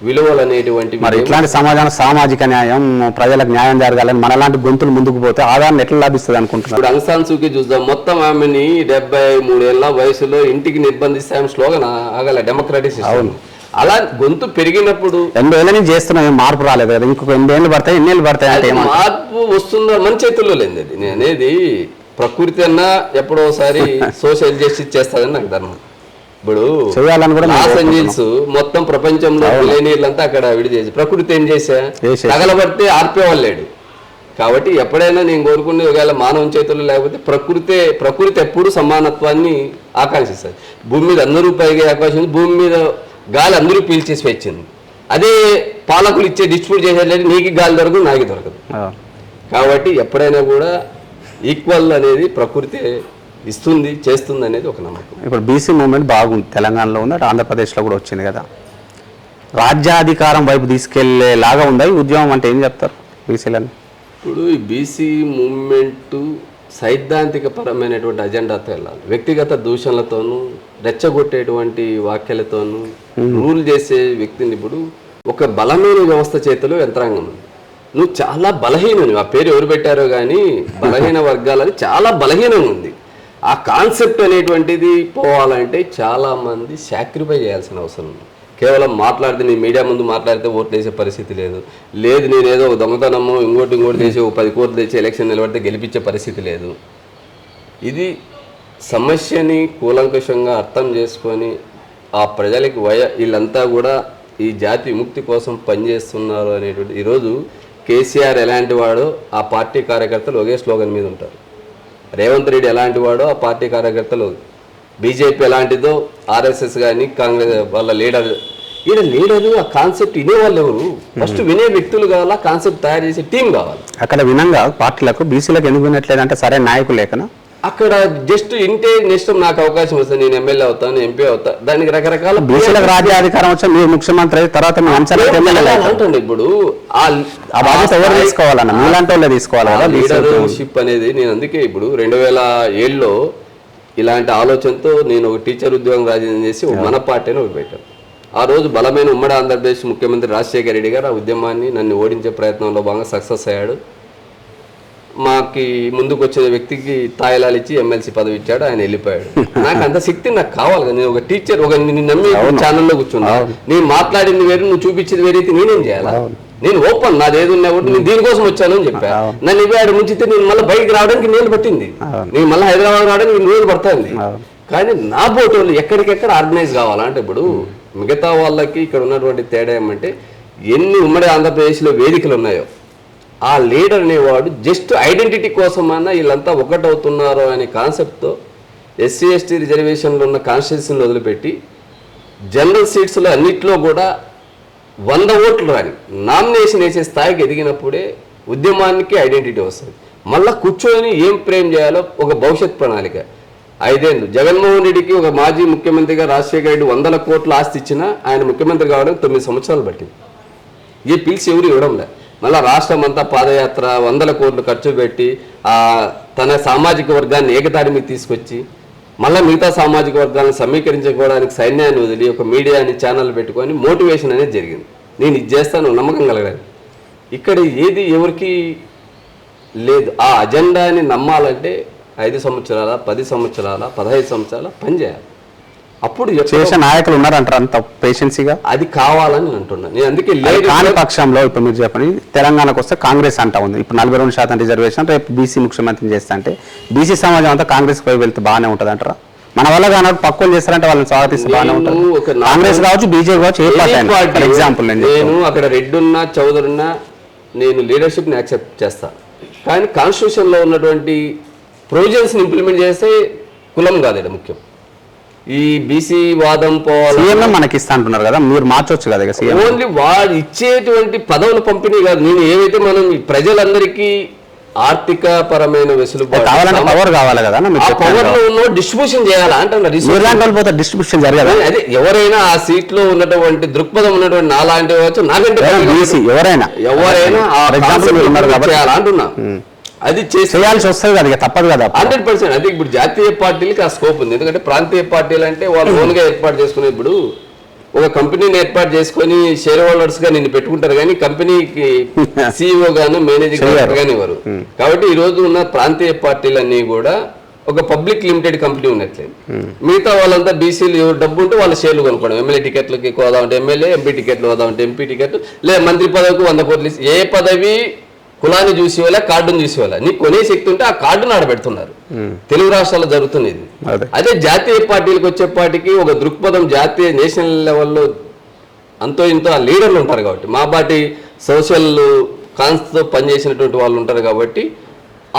విలువలు అనేటువంటి
మరి ఇట్లాంటి సమాజానికి సామాజిక న్యాయం, ప్రజలకు న్యాయం జరగాలని మనలాంటి గొంతులు ముందుకు పోతే ఆధారం ఎట్లా లభిస్తుంది అనుకుంటున్నారు?
ఇప్పుడు ఆంగ్ సాన్ సూకీ చూద్దాం, మొత్తం ఆమెని 73 ఏళ్ల వయసులో ఇంటికి నిర్బంధిస్తే ఆమె స్లోగన్ ఆగల డెమోక్రటిక్ సిస్టమ్. అలా గొంతు పెరిగినప్పుడు
8 ఏళ్ళ నుంచి చేస్తున్నా మార్పు రాలేదు కదా, ఇంకొక 8 ఏళ్ళు పడతాయి, ఎన్ని ఏళ్ళు పడతాయి అంటే
మార్పు వస్తుందో మన చేతుల్లో లేదు. అది నేను అనేది ప్రకృతి అన్నా ఎప్పుడో ఒకసారి సోషల్ జస్టిస్ చేస్తాదని నాకు ధర్మం. ఇప్పుడు
చేయాలని కూడా
లాస్ ఏంజల్స్ మొత్తం ప్రపంచంలో విలేనీర్లంతా అక్కడ విడిచేసి ప్రకృతి ఏం చేశా తగలబడితే ఆర్పేవాళ్ళు లేడు. కాబట్టి ఎప్పుడైనా నేను కోరుకునే ఒకవేళ మానవ చేతుల్లో లేకపోతే ప్రకృతి ఎప్పుడు సమానత్వాన్ని ఆకాంక్షిస్తుంది. భూమి మీద అందరూ పైగా అవకాశం ఉంది, భూమి మీద గాలి అందరూ పీల్చేసి వచ్చింది. అదే పాలకులు ఇచ్చే డిస్ట్రిబ్యూట్ చేసేది నీకు గాలి దొరకదు, నాకు దొరకదు. కాబట్టి ఎప్పుడైనా కూడా ఈక్వల్ అనేది ప్రకృతి ఇస్తుంది, చేస్తుంది అనేది ఒక నమ్మకం.
ఇప్పుడు బీసీ మూవ్మెంట్ బాగుంది, తెలంగాణలో ఉంది, అటు ఆంధ్రప్రదేశ్లో కూడా వచ్చింది కదా. రాజ్యాధికారం వైపు తీసుకెళ్లేలాగా ఉందా ఈ ఉద్యమం అంటే ఏం చెప్తారు బీసీలని?
ఇప్పుడు ఈ బీసీ మూవ్మెంట్ సైద్ధాంతిక పరమైనటువంటి అజెండాతో వెళ్ళాలి. వ్యక్తిగత దూషణలతోనూ రెచ్చగొట్టేటువంటి వాక్యాలతోనూ రూల్ చేసే వ్యక్తిని ఇప్పుడు ఒక బలమైన వ్యవస్థ చేతిలో యంత్రాంగం ఉంది. నువ్వు చాలా బలహీనని, ఆ పేరు ఎవరు పెట్టారో కానీ బలహీన వర్గాలని చాలా బలహీనంగా ఉంది. ఆ కాన్సెప్ట్ అనేటువంటిది పోవాలంటే చాలామంది సాక్రిఫై చేయాల్సిన అవసరం ఉంది. కేవలం మాట్లాడితే నీ మీడియా ముందు మాట్లాడితే ఓట్లు వేసే పరిస్థితి లేదు. నేనేదో ఒక దొంగతనమో ఇంకోటి చేసి ఒక 10 కోట్లు తెచ్చి ఎలక్షన్ నిలబడితే గెలిపించే పరిస్థితి లేదు. ఇది సమస్యని కూలంకషంగా అర్థం చేసుకొని ఆ ప్రజలకి వీళ్ళంతా కూడా ఈ జాతి విముక్తి కోసం పనిచేస్తున్నారు అనేటువంటి. ఈరోజు కేసీఆర్ ఎలాంటి వాడో ఆ పార్టీ కార్యకర్తలు ఒకే స్లోగన్ మీద ఉంటారు. రేవంత్ రెడ్డి ఎలాంటి వాడో ఆ పార్టీ కార్యకర్తలు, బీజేపీ ఎలాంటిదో ఆర్ఎస్ఎస్ కానీ కాంగ్రెస్ వాళ్ళ లీడరు ఆ కాన్సెప్ట్ వినేవాళ్ళు ఎవరు? ఫస్ట్ వినే వ్యక్తులు కావాలా, కాన్సెప్ట్ తయారు చేసే టీం కావాలి.
అక్కడ వినంగా పార్టీలకు బీసీలకు ఎందుకు వినట్లేదంటే సరే నాయకులు లేకనా?
అక్కడ జస్ట్ ఇంటే నెక్స్ట్ నాకు అవకాశం వస్తుంది, నేను ఎమ్మెల్యే అవుతాను, ఎంపీ అవుతాను, దానికి రకరకాల
బీసీలకు రాజ్యాధికారం వచ్చా మీరు ముఖ్యమంత్రి అయిన తర్వాత
అంటండి. ఇప్పుడు
ఆ బాధ్యత ఎవరు తీసుకోవాలన్న? మీలాంటి వాళ్ళే తీసుకోవాలి కదా
లీడర్షిప్ అనేది. నేను అందుకే ఇప్పుడు 2007లో ఇలాంటి ఆలోచనతో నేను ఒక టీచర్ ఉద్యోగం రాజీనామా చేసి మన పార్టీని ఒకటి పెట్టాను. ఆ రోజు బలమైన ఉమ్మడి ఆంధ్రప్రదేశ్ ముఖ్యమంత్రి రాజశేఖర రెడ్డి గారు ఆ ఉద్యమాన్ని నన్ను ఓడించే ప్రయత్నంలో భాగంగా సక్సెస్ అయ్యాడు. మాకి ముందుకు వచ్చే వ్యక్తికి తాయిలాలు ఇచ్చి ఎమ్మెల్సీ పదవి ఇచ్చాడు, ఆయన వెళ్ళిపోయాడు. నాకు అంత శక్తి నాకు కావాలి కదా. నేను ఒక టీచర్, ఒక నిన్ను నమ్మి ఛానల్లో కూర్చున్నా, నేను మాట్లాడింది వేరు, నువ్వు చూపించేది వేరైతే నేనేం చేయాలా? నేను ఓపెన్, నాదేది ఉన్నా కూడా నేను దీనికోసం వచ్చాను అని చెప్పా. నన్ను ఇవ్వాడు ముంచితే నేను మళ్ళీ బయటకు రావడానికి నీళ్ళు పట్టింది, నేను మళ్ళీ హైదరాబాద్ రావడానికి రోజులు పడుతుంది. కానీ నా బోటోళ్ళు ఎక్కడికెక్కడ ఆర్గనైజ్ కావాలంటే ఇప్పుడు మిగతా వాళ్ళకి ఇక్కడ ఉన్నటువంటి తేడా ఏమంటే ఎన్ని ఉమ్మడి ఆంధ్రప్రదేశ్లో వేదికలు ఉన్నాయో ఆ లీడర్ అనేవాడు జస్ట్ ఐడెంటిటీ కోసమన్నా వీళ్ళంతా ఒకటవుతున్నారు అనే కాన్సెప్ట్తో ఎస్సీ ఎస్టీ రిజర్వేషన్లో ఉన్న కాన్స్టిట్యూషన్లు వదిలిపెట్టి జనరల్ సీట్స్లో అన్నిట్లో కూడా 100 ఓట్లు రాని నామినేషన్ వేసే స్థాయికి ఎదిగినప్పుడే ఉద్యమానికి ఐడెంటిటీ వస్తుంది. మళ్ళీ కూర్చొని ఏం ఫ్రేమ్ చేయాలో ఒక భవిష్యత్ ప్రణాళిక. 5 ఏళ్ళు జగన్మోహన్ రెడ్డికి ఒక మాజీ ముఖ్యమంత్రిగా రాజశేఖర రెడ్డి 100 కోట్ల ఆస్తి ఇచ్చినా ఆయన ముఖ్యమంత్రి కావడానికి 9 సంవత్సరాలు పట్టింది. ఏ పిలిచి ఎవరు ఇవ్వడం లేదు. మళ్ళీ రాష్ట్రం అంతా పాదయాత్ర 100 కోట్లు ఖర్చు పెట్టి తన సామాజిక వర్గాన్ని ఏకతాటి మీద తీసుకొచ్చి మళ్ళీ మిగతా సామాజిక వర్గాలను సమీకరించుకోవడానికి సైన్యాన్ని వదిలి ఒక మీడియాని ఛానల్ పెట్టుకొని మోటివేషన్ అనేది జరిగింది. నేను ఇది చేస్తాను నమ్మకం కలగాలి. ఇక్కడ ఏది ఎవరికి లేదు. ఆ అజెండాని నమ్మాలంటే 5 సంవత్సరాల 10 సంవత్సరాల 15 సంవత్సరాల పనిచేయాలి. అప్పుడు
చేసే నాయకులు ఉన్నారంటారు అంత పేషెన్సీగా.
అది కావాలని అంటున్నాను నేను. అందుకే
కాని పక్షంలో ఇప్పుడు మీరు చెప్పండి, తెలంగాణకు వస్తే కాంగ్రెస్ అంటా ఉంది. ఇప్పుడు 42% రిజర్వేషన్ రేపు బీసీ ముఖ్యమంత్రిని చేస్తా అంటే బీసీ సమాజం అంతా కాంగ్రెస్ పై వెళ్తే బాగానే ఉంటుంది అంటారా? మన వల్ల కానీ పక్కలు చేస్తారంటే వాళ్ళని స్వాగతిస్తే బాగానే ఉంటుంది. కాంగ్రెస్ కావచ్చు, బీజేపీ కావచ్చు, ఏ పార్టీ. ఫర్ ఎగ్జాంపుల్
నేను అక్కడ రెడ్డి ఉన్నా చౌదరి ఉన్నా నేను లీడర్షిప్ని యాక్సెప్ట్ చేస్తాను. కానీ కాన్స్టిట్యూషన్లో ఉన్నటువంటి ప్రొవిజన్స్ని ఇంప్లిమెంట్ చేస్తే కులం కాదు ఇక్కడ ముఖ్యం. ఈ బీసీ వాదం పోవాలి
మనకి ఇస్తా అంటున్నారు కదా, మీరు మార్చొచ్చు కదా.
ఓన్లీ వాడు ఇచ్చేటువంటి పదవుల పంపిణీ కాదు. నేను ఏవైతే మనం ప్రజలందరికీ ఆర్థిక పరమైన వెసులుబాటు
కావాలంటే పవర్ కావాలి కదా,
పవర్ లో డిస్ట్రిబ్యూషన్ చేయాలా అంటున్నారు.
డిస్ట్రిబ్యూషన్ జరగదు.
అదే ఎవరైనా ఆ సీట్ లో ఉన్నటువంటి దృక్పథం ఉన్నటువంటి నాలాంటి కావచ్చు, నాకంటే ఎవరైనా చేయాలా అంటున్నా. అది చేయాల్సి
వస్తుంది కదా, తప్పదు కదా
100%. అది ఇప్పుడు జాతీయ పార్టీలకి ఆ స్కోప్ ఉంది. ఎందుకంటే ప్రాంతీయ పార్టీలు అంటే వాళ్ళు ఓన్గా ఏర్పాటు చేసుకునే. ఇప్పుడు ఒక కంపెనీని ఏర్పాటు చేసుకొని షేర్ హోల్డర్స్ గా నిన్ను పెట్టుకుంటారు కానీ కంపెనీకి సిఇఓ గాను మేనేజింగ్ డైరెక్టర్ గాని ఇవ్వరు. కాబట్టి ఈ రోజు ఉన్న ప్రాంతీయ పార్టీలన్నీ కూడా ఒక పబ్లిక్ లిమిటెడ్ కంపెనీ ఉన్నట్లేదు. మిగతా వాళ్ళంతా బీసీలు డబ్బు ఉంటే వాళ్ళ షేర్లు కొనుక్కోవడం, ఎమ్మెల్యే టికెట్లకి ఎక్కువ వదామంటే ఎమ్మెల్యే, ఎంపీ టికెట్లు వదామంటే ఎంపీ టికెట్లు, లేదా మంత్రి పదవికి 100 కోట్లు. ఏ పదవి కులాన్ని చూసి వాళ్ళ కార్డును చూసి వాళ్ళ నీకు కొనే శక్తి ఉంటే ఆ కార్డును ఆడబెడుతున్నారు. తెలుగు రాష్ట్రాల్లో జరుగుతుంది ఇది. అదే జాతీయ పార్టీలకు వచ్చేపాటికి ఒక దృక్పథం జాతీయ నేషనల్ లెవెల్లో అంతో ఇంతో ఆ లీడర్లు ఉంటారు కాబట్టి, మా పార్టీ సోషల్ కాన్స్తో పనిచేసినటువంటి వాళ్ళు ఉంటారు కాబట్టి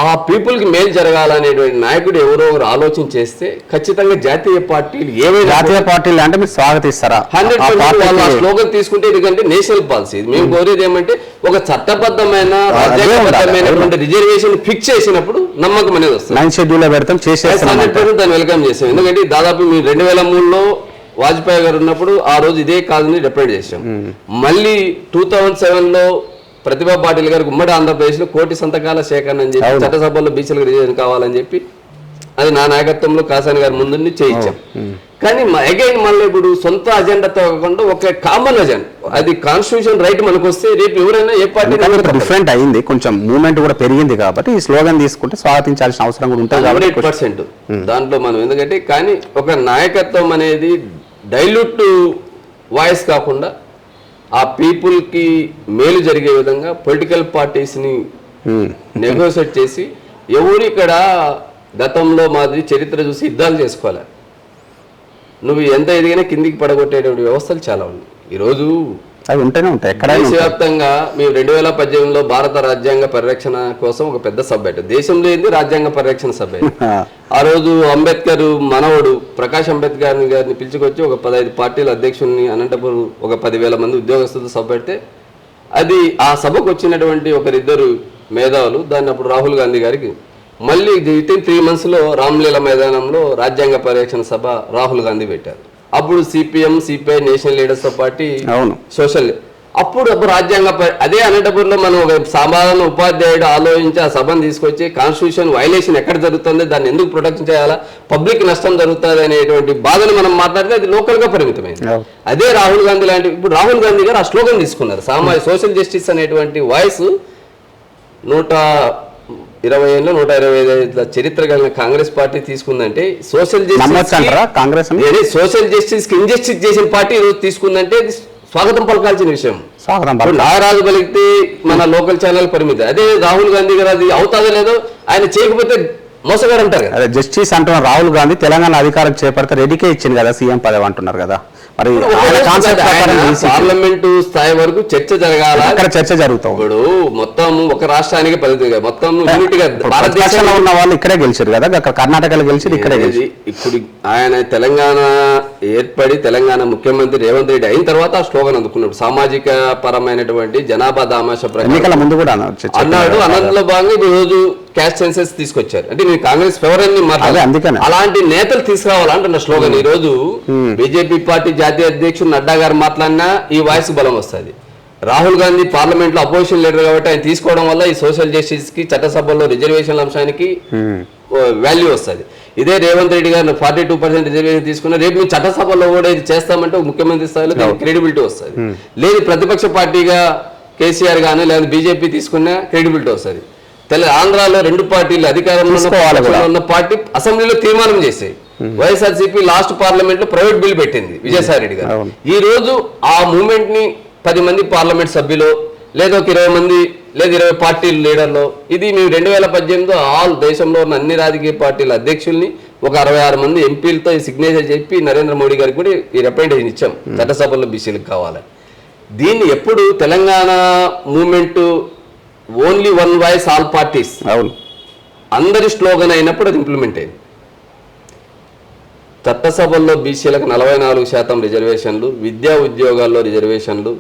ఆ పీపుల్కి మేలు జరగాలనేటువంటి నాయకుడు ఎవరో ఒకరు ఆలోచన చేస్తే ఖచ్చితంగా జాతీయ పార్టీలు ఏవైనా
జాతీయ పార్టీలు అంటే మీరు స్వాగతిస్తారా?
100% వాళ్ళ స్లోగన్ తీసుకుంటే ఎందుకంటే నేషనల్ పాలసీ. మేము కోరేది ఏమంటే ఒక చట్టబద్ధమైన రాజ్యాంగబద్ధమైనటువంటి రిజర్వేషన్ ఫిక్స్ చేసినప్పుడు నమ్మకం అనేది వస్తుంది.
9 షెడ్యూల్ పెడతాం, చేసేస్తాం,
దాన్ని వెల్కమ్ చేసాం. ఎందుకంటే దాదాపు మేము 2003లో వాజ్పేయి గారు ఉన్నప్పుడు ఆ రోజు ఇదే కాదని రిప్రజెంట్ చేసాం. మళ్ళీ 2007లో ప్రతిభా పాటిల్ గారికి ఉమ్మడి ఆంధ్రప్రదేశ్లో 1 కోటి సంతకాల సేకరణ అని చెప్పి చట్టసభలో బీసీలకు రిజర్వేషన్ కావాలని చెప్పి అది నా నాయకత్వంలో కాసాని గారి ముందు చేయించాం. కానీ అగైన్ మళ్ళీ ఇప్పుడు సొంత అజెండాతో కాకుండా ఒక కామన్ అజెండా, అది కాన్స్టిట్యూషన్ రైట్ మనకు వస్తే రేపు ఎవరైనా ఏ పార్టీ
డిఫరెంట్ అయింది, కొంచెం మూవ్మెంట్ కూడా పెరిగింది కాబట్టి ఈ స్లోగన్ తీసుకుంటే స్వాగతించాల్సిన అవసరం కూడా ఉంటుంది.
100% దాంట్లో మనం ఎందుకంటే కానీ ఒక నాయకత్వం అనేది డైల్యూట్ వాయిస్ కాకుండా ఆ పీపుల్కి మేలు జరిగే విధంగా పొలిటికల్ పార్టీస్ని నెగోషియేట్ చేసి ఎవరు ఇక్కడ గతంలో మాది చరిత్ర చూసి యుద్ధాలు చేసుకోవాలి. నువ్వు ఎంత ఎదిగినా కిందికి పడగొట్టేటువంటి వ్యవస్థలు చాలా ఉన్నాయి. ఈరోజు
అవి ఉంటేనే ఉంటాయి.
దేశవ్యాప్తంగా మేము 2018లో భారత రాజ్యాంగ పరిరక్షణ కోసం ఒక పెద్ద సభ పెట్టాం. దేశంలో ఏంది రాజ్యాంగ పరిరక్షణ సభ. ఆ రోజు అంబేద్కర్ మనవడు ప్రకాష్ అంబేద్కర్ గారిని పిలుచుకొచ్చి ఒక 15 పార్టీల అధ్యక్షుల్ని అనంతపురం ఒక 10,000 మంది ఉద్యోగస్తులతో సభ పెడితే అది ఆ సభకు వచ్చినటువంటి ఒకరిద్దరు మేధావులు దాన్ని అప్పుడు రాహుల్ గాంధీ గారికి మళ్ళీ వితిన్ 3 monthsలో రామ్లీలా మైదానంలో రాజ్యాంగ పరిరక్షణ సభ రాహుల్ గాంధీ పెట్టారు. అప్పుడు సిపిఎం, సిపిఐ, నేషనల్ లీడర్స్ తో పార్టీ, సోషల్ అప్పుడు రాజ్యాంగ అదే అనంతపురంలో మనం ఒక సాధారణ ఉపాధ్యాయుడు ఆలోచించి ఆ సభను తీసుకొచ్చి కాన్స్టిట్యూషన్ వైలేషన్ ఎక్కడ జరుగుతుంది, దాన్ని ఎందుకు ప్రొటెక్షన్ చేయాలా, పబ్లిక్ నష్టం జరుగుతుంది అనేటువంటి బాధను మనం మాట్లాడితే అది లోకల్ గా పరిమితమైంది. అదే రాహుల్ గాంధీ లాంటి ఇప్పుడు రాహుల్ గాంధీ గారు ఆ స్లోగన్ తీసుకున్నారు. సోషల్ జస్టిస్ అనేటువంటి వాయిస్ 120 ఏళ్ళు 125 చరిత్ర కలిగిన కాంగ్రెస్ పార్టీ తీసుకుందంటే సోషల్ జస్టిస్ సోషల్ జస్టిస్ కి ఇంజస్టిస్ చేసిన పార్టీ ఈరోజు తీసుకుందంటే స్వాగతం పలకాల్సిన విషయం. నాగరాజు పలికితే మన లోకల్ ఛానల్ పరిమితి. అదే రాహుల్ గాంధీ గారు అది అవుతాదో లేదో ఆయన చేయకపోతే మోసగాడు అంటారు.
అదే జస్టిస్ అంటున్నారు రాహుల్ గాంధీ తెలంగాణ అధికారం చేపడితే రెడీకే ఇచ్చింది కదా సీఎం పదవి అంటున్నారు కదా. మరి
పార్లమెంటు స్థాయి వరకు చర్చ జరగాల,
చర్చ జరుగుతాం.
ఇప్పుడు మొత్తం ఒక రాష్ట్రానికి పరిమితి మొత్తం
భారతదేశంలో ఉన్న వాళ్ళు ఇక్కడే గెలిచారు కదా, అక్కడ కర్ణాటకలో గెలిచి ఇక్కడే గెలిచి.
ఇప్పుడు ఆయన తెలంగాణ ఏర్పడి తెలంగాణ ముఖ్యమంత్రి రేవంత్ రెడ్డి అయిన తర్వాత ఆ స్లోగన్ అందుకున్నాడు. సామాజిక పరమైనటువంటి జనాభా దామాష
ఎన్నికల ముందు కూడా
అన్నాడు. అన్నందులో భాగంగా ఈ రోజు క్యాస్ట్ సెన్సెస్ తీసుకొచ్చారు. అంటే నేను కాంగ్రెస్ ఫేవర్ అని మాట్లాడాలి. అలాంటి నేతలు తీసుకురావాలంటున్న స్లోగన్. ఈ రోజు బీజేపీ పార్టీ జాతీయ అధ్యక్షుడు నడ్డా గారు మాట్లాడినా ఈ వాయిస్ బలం వస్తుంది. రాహుల్ గాంధీ పార్లమెంట్ లో అపోజిషన్ లీడర్ కాబట్టి ఆయన తీసుకోవడం వల్ల ఈ సోషల్ జస్టిస్ కి చట్టసభలో రిజర్వేషన్ల అంశానికి వాల్యూ వస్తుంది. ఇదే రేవంత్ రెడ్డి గారు 42% రిజర్వేషన్ తీసుకున్న రేపు మేము చట్టసభలో కూడా ఇది చేస్తామంటే ముఖ్యమంత్రి స్థాయిలో క్రెడిబిలిటీ వస్తుంది. లేదు ప్రతిపక్ష పార్టీగా కేసీఆర్ కానీ లేదా బీజేపీ తీసుకున్న క్రెడిబిలిటీ వస్తుంది. ఆంధ్రాలో 2 పార్టీలు అధికారంలో ఉన్న పార్టీ అసెంబ్లీలో తీర్మానం చేసాయి. వైఎస్ఆర్సీపీ లాస్ట్ పార్లమెంట్ లో ప్రైవేట్ బిల్ పెట్టింది విజయసాయి రెడ్డి గారు. ఈ రోజు ఆ మూవ్మెంట్ ని 10 మంది పార్లమెంట్ సభ్యులు లేదా ఒక 20 మంది లేదా 20 పార్టీల లీడర్లు ఇది మేము 2018లో ఆల్ దేశంలో ఉన్న అన్ని రాజకీయ పార్టీల అధ్యక్షుల్ని ఒక 66 మంది ఎంపీలతో ఈ సిగ్నేచర్ చెప్పి నరేంద్ర మోడీ గారికి కూడా ఈ రిప్రజెంటేషన్ ఇచ్చాం చట్టసభలో బీసీలకు కావాలని. దీన్ని ఎప్పుడు Telangana movement only one voice all parties అందరి స్లోగన్ అయినప్పుడు అది ఇంప్లిమెంట్ అయింది. చట్టసభల్లో బీసీలకు 44% రిజర్వేషన్లు, విద్యా ఉద్యోగాల్లో రిజర్వేషన్లు,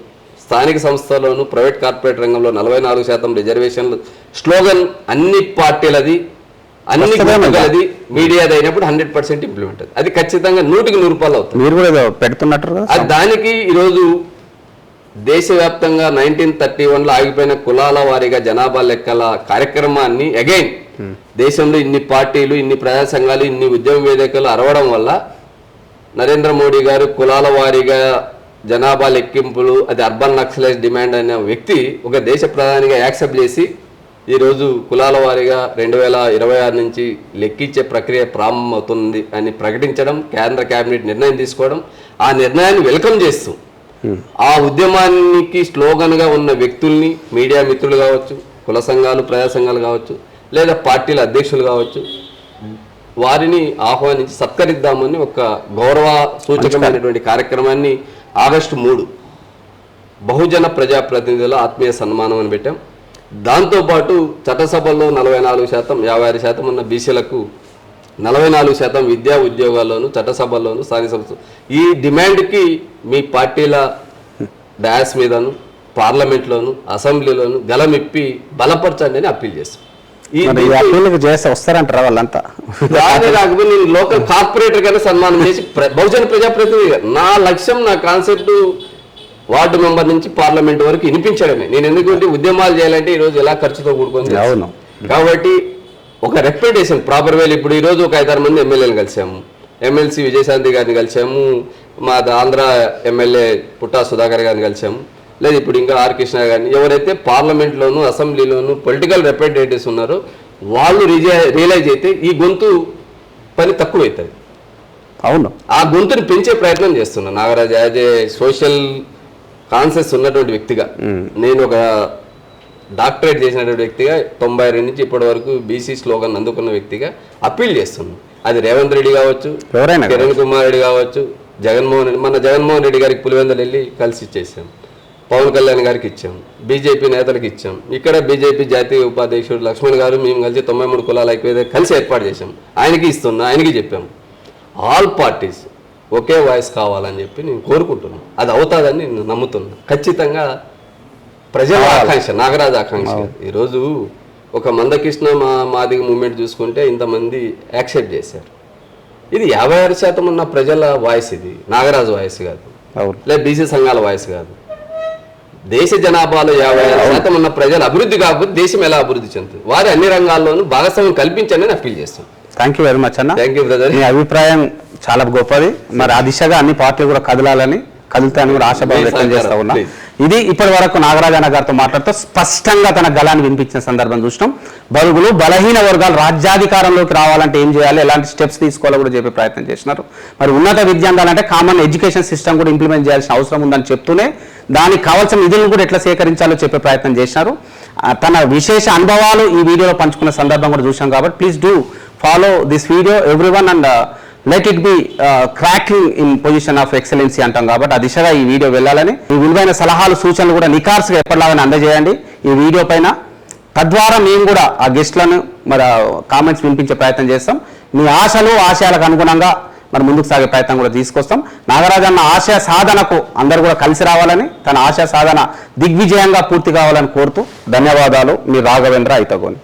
స్థానిక సంస్థల్లోనూ ప్రైవేట్ కార్పొరేట్ రంగంలో 44% రిజర్వేషన్లు స్లోగన్ అన్ని పార్టీలది, అన్ని గుర్తులది, మీడియాది అయినప్పుడు 100% ఇంప్లిమెంట్ అవుతుంది. అది ఖచ్చితంగా 100కి 100 అవుతుంది.
మీరు కూడా పెడుతున్నట్టు
దానికి ఈరోజు దేశవ్యాప్తంగా 1931లో ఆగిపోయిన కులాల వారీగా జనాభా లెక్కల కార్యక్రమాన్ని అగైన్ దేశంలో ఇన్ని పార్టీలు, ఇన్ని ప్రజా సంఘాలు, ఇన్ని ఉద్యమ వేదికలు అరవడం వల్ల నరేంద్ర మోడీ గారు కులాల వారీగా జనాభా లెక్కింపులు అది అర్బన్ నక్సలైజ్ డిమాండ్ అనే వ్యక్తి ఒక దేశ ప్రధానిగా యాక్సెప్ట్ చేసి ఈరోజు కులాల వారీగా 2026 నుంచి లెక్కించే ప్రక్రియ ప్రారంభమవుతుంది అని ప్రకటించడం, కేంద్ర కేబినెట్ నిర్ణయం తీసుకోవడం, ఆ నిర్ణయాన్ని వెల్కమ్ చేస్తూ ఆ ఉద్యమానికి స్లోగన్గా ఉన్న వ్యక్తుల్ని, మీడియా మిత్రులు కావచ్చు, కుల సంఘాలు, ప్రజా సంఘాలు కావచ్చు, లేదా పార్టీల అధ్యక్షులు కావచ్చు, వారిని ఆహ్వానించి సత్కరిద్దామని ఒక గౌరవ సూచకమైనటువంటి కార్యక్రమాన్ని ఆగస్టు 3 బహుజన ప్రజాప్రతినిధుల ఆత్మీయ సన్మానం అని పెట్టాం. దాంతోపాటు చట్టసభల్లో 44%, 56% ఉన్న బీసీలకు 44% విద్యా ఉద్యోగాల్లోనూ, చట్టసభల్లోనూ, స్థానిక సంస్థ ఈ డిమాండ్కి మీ పార్టీల డాస్ మీదను, పార్లమెంట్లోను, అసెంబ్లీలోను గలమిప్పి బలపరచండి అని అప్పీల్ చేస్తాం.
చేస్తే వస్తారంటారా వాళ్ళంతా?
రాకపోతే నేను లోకల్ కార్పొరేటర్ గానే సన్మానం చేసి బహుజన ప్రజాప్రతినిధిగా నా లక్ష్యం, నా కాన్సెప్ట్ వార్డు మెంబర్ నుంచి పార్లమెంట్ వరకు వినిపించడమే. నేను ఎందుకంటే ఉద్యమాలు చేయాలంటే ఈరోజు ఎలా ఖర్చుతో కూడుకుంది.
అవును.
కాబట్టి ఒక రెప్యుటేషన్ ప్రాపర్ వేలు. ఇప్పుడు ఈరోజు ఒక 5-6 మంది ఎమ్మెల్యేలు కలిసాము, ఎమ్మెల్సీ విజయశాంతి గారిని కలిసాము, మా ఆంధ్ర ఎమ్మెల్యే పుట్టా సుధాకర్ గారిని కలిసాము, లేదు ఇప్పుడు ఇంకా ఆర్ కృష్ణ గారిని. ఎవరైతే పార్లమెంట్లోను, అసెంబ్లీలోను పొలిటికల్ రిప్రజెంటేటివ్స్ ఉన్నారో వాళ్ళు రియలైజ్ అయితే ఈ గొంతు పని తక్కువ అవుతుంది.
అవును, ఆ
గొంతుని పెంచే ప్రయత్నం చేస్తున్నాను. Nagaraj as a social conscious ఉన్నటువంటి వ్యక్తిగా, నేను ఒక డాక్టరేట్ చేసినటువంటి వ్యక్తిగా 92 నుంచి ఇప్పటి వరకు బీసీ స్లోగన్ అందుకున్న వ్యక్తిగా అప్పీల్ చేస్తున్నాను. అది రేవంత్ రెడ్డి కావచ్చు, కిరణ్ కుమార్ రెడ్డి కావచ్చు, జగన్మోహన్ రెడ్డి. మన జగన్మోహన్ రెడ్డి గారికి పులివెందులు వెళ్ళి కలిసి ఇచ్చేసాం, పవన్ కళ్యాణ్ గారికి ఇచ్చాం, బీజేపీ నేతలకు ఇచ్చాం. ఇక్కడ బీజేపీ జాతీయ ఉపాధ్యక్షుడు లక్ష్మణ్ గారు మేము కలిసి 93 కులాల ఐక్యవేదిక కలిసి ఏర్పాటు చేశాం. ఆయనకి ఇస్తున్నా, ఆయనకి చెప్పాం. ఆల్ పార్టీస్ ఒకే వాయిస్ కావాలని చెప్పి నేను కోరుకుంటున్నాను. అది అవుతుందని నేను నమ్ముతున్నాను. ఖచ్చితంగా ప్రజల ఆకాంక్ష, నాగరాజు ఆకాంక్ష. ఈరోజు ఒక మందకృష్ణ మాదిగ మూమెంట్ చూసుకుంటే ఇంతమంది యాక్సెప్ట్ చేశారు. ఇది 56% ఉన్న ప్రజల వాయిస్, ఇది నాగరాజు వాయిస్ కాదు, లేదా బీసీ సంఘాల వాయిస్ కాదు. దేశ జనాభాలో 56% ఉన్న ప్రజలు అభివృద్ధి కాకపోతే దేశం ఎలా అభివృద్ధి చెందుతుంది? వారి అన్ని రంగాల్లోనూ భాగస్వామ్యం కల్పించండి అని అప్పీల్ చేస్తాం.
థ్యాంక్ యూ వెరీ మచ్ అన్న.
Thank you brother.
మీ అభిప్రాయం చాలా గొప్పది. మరి ఆ దిశగా అన్ని పార్టీలు కూడా కదులుతాయని కూడా ఆశాభావం వ్యక్తం చేస్తా ఉన్నా. ఇది ఇప్పటి వరకు నాగరాజన్న గారితో మాట్లాడుతూ స్పష్టంగా తన గలాన్ని వినిపించిన సందర్భం చూసినాం. బడుగులు, బలహీన వర్గాలు రాజ్యాధికారంలోకి రావాలంటే ఏం చేయాలి, ఎలాంటి స్టెప్స్ తీసుకోవాలో కూడా చెప్పే ప్రయత్నం చేసినారు. మరి ఉన్నత విద్య అందాలంటే కామన్ ఎడ్యుకేషన్ సిస్టమ్ కూడా ఇంప్లిమెంట్ చేయాల్సిన అవసరం ఉందని చెప్తూనే దానికి కావాల్సిన నిధులను కూడా ఎట్లా సేకరించాలో చెప్పే ప్రయత్నం చేసినారు. తన విశేష అనుభవాలు ఈ వీడియోలో పంచుకున్న సందర్భం కూడా చూసాం. కాబట్టి please do follow this video everyone and let it be cracking in position of excellency అంటాం. కాబట్టి ఆ దిశగా ఈ వీడియో వెళ్ళాలని, ఈ విలువైన సలహాలు, సూచనలు కూడా నిఖార్సుగా ఎప్పటిలాగానే అందజేయండి ఈ వీడియో పైన. తద్వారా మేము కూడా ఆ గెస్ట్లను మరి కామెంట్స్ వినిపించే ప్రయత్నం చేస్తాం. మీ ఆశలు, ఆశయాలకు అనుగుణంగా మరి ముందుకు సాగే ప్రయత్నం కూడా తీసుకొస్తాం. నాగరాజన్న ఆశయ సాధనకు అందరూ కూడా కలిసి రావాలని, తన ఆశయ సాధన దిగ్విజయంగా పూర్తి కావాలని కోరుతూ ధన్యవాదాలు. మీ రాఘవేంద్ర ఐతగోని.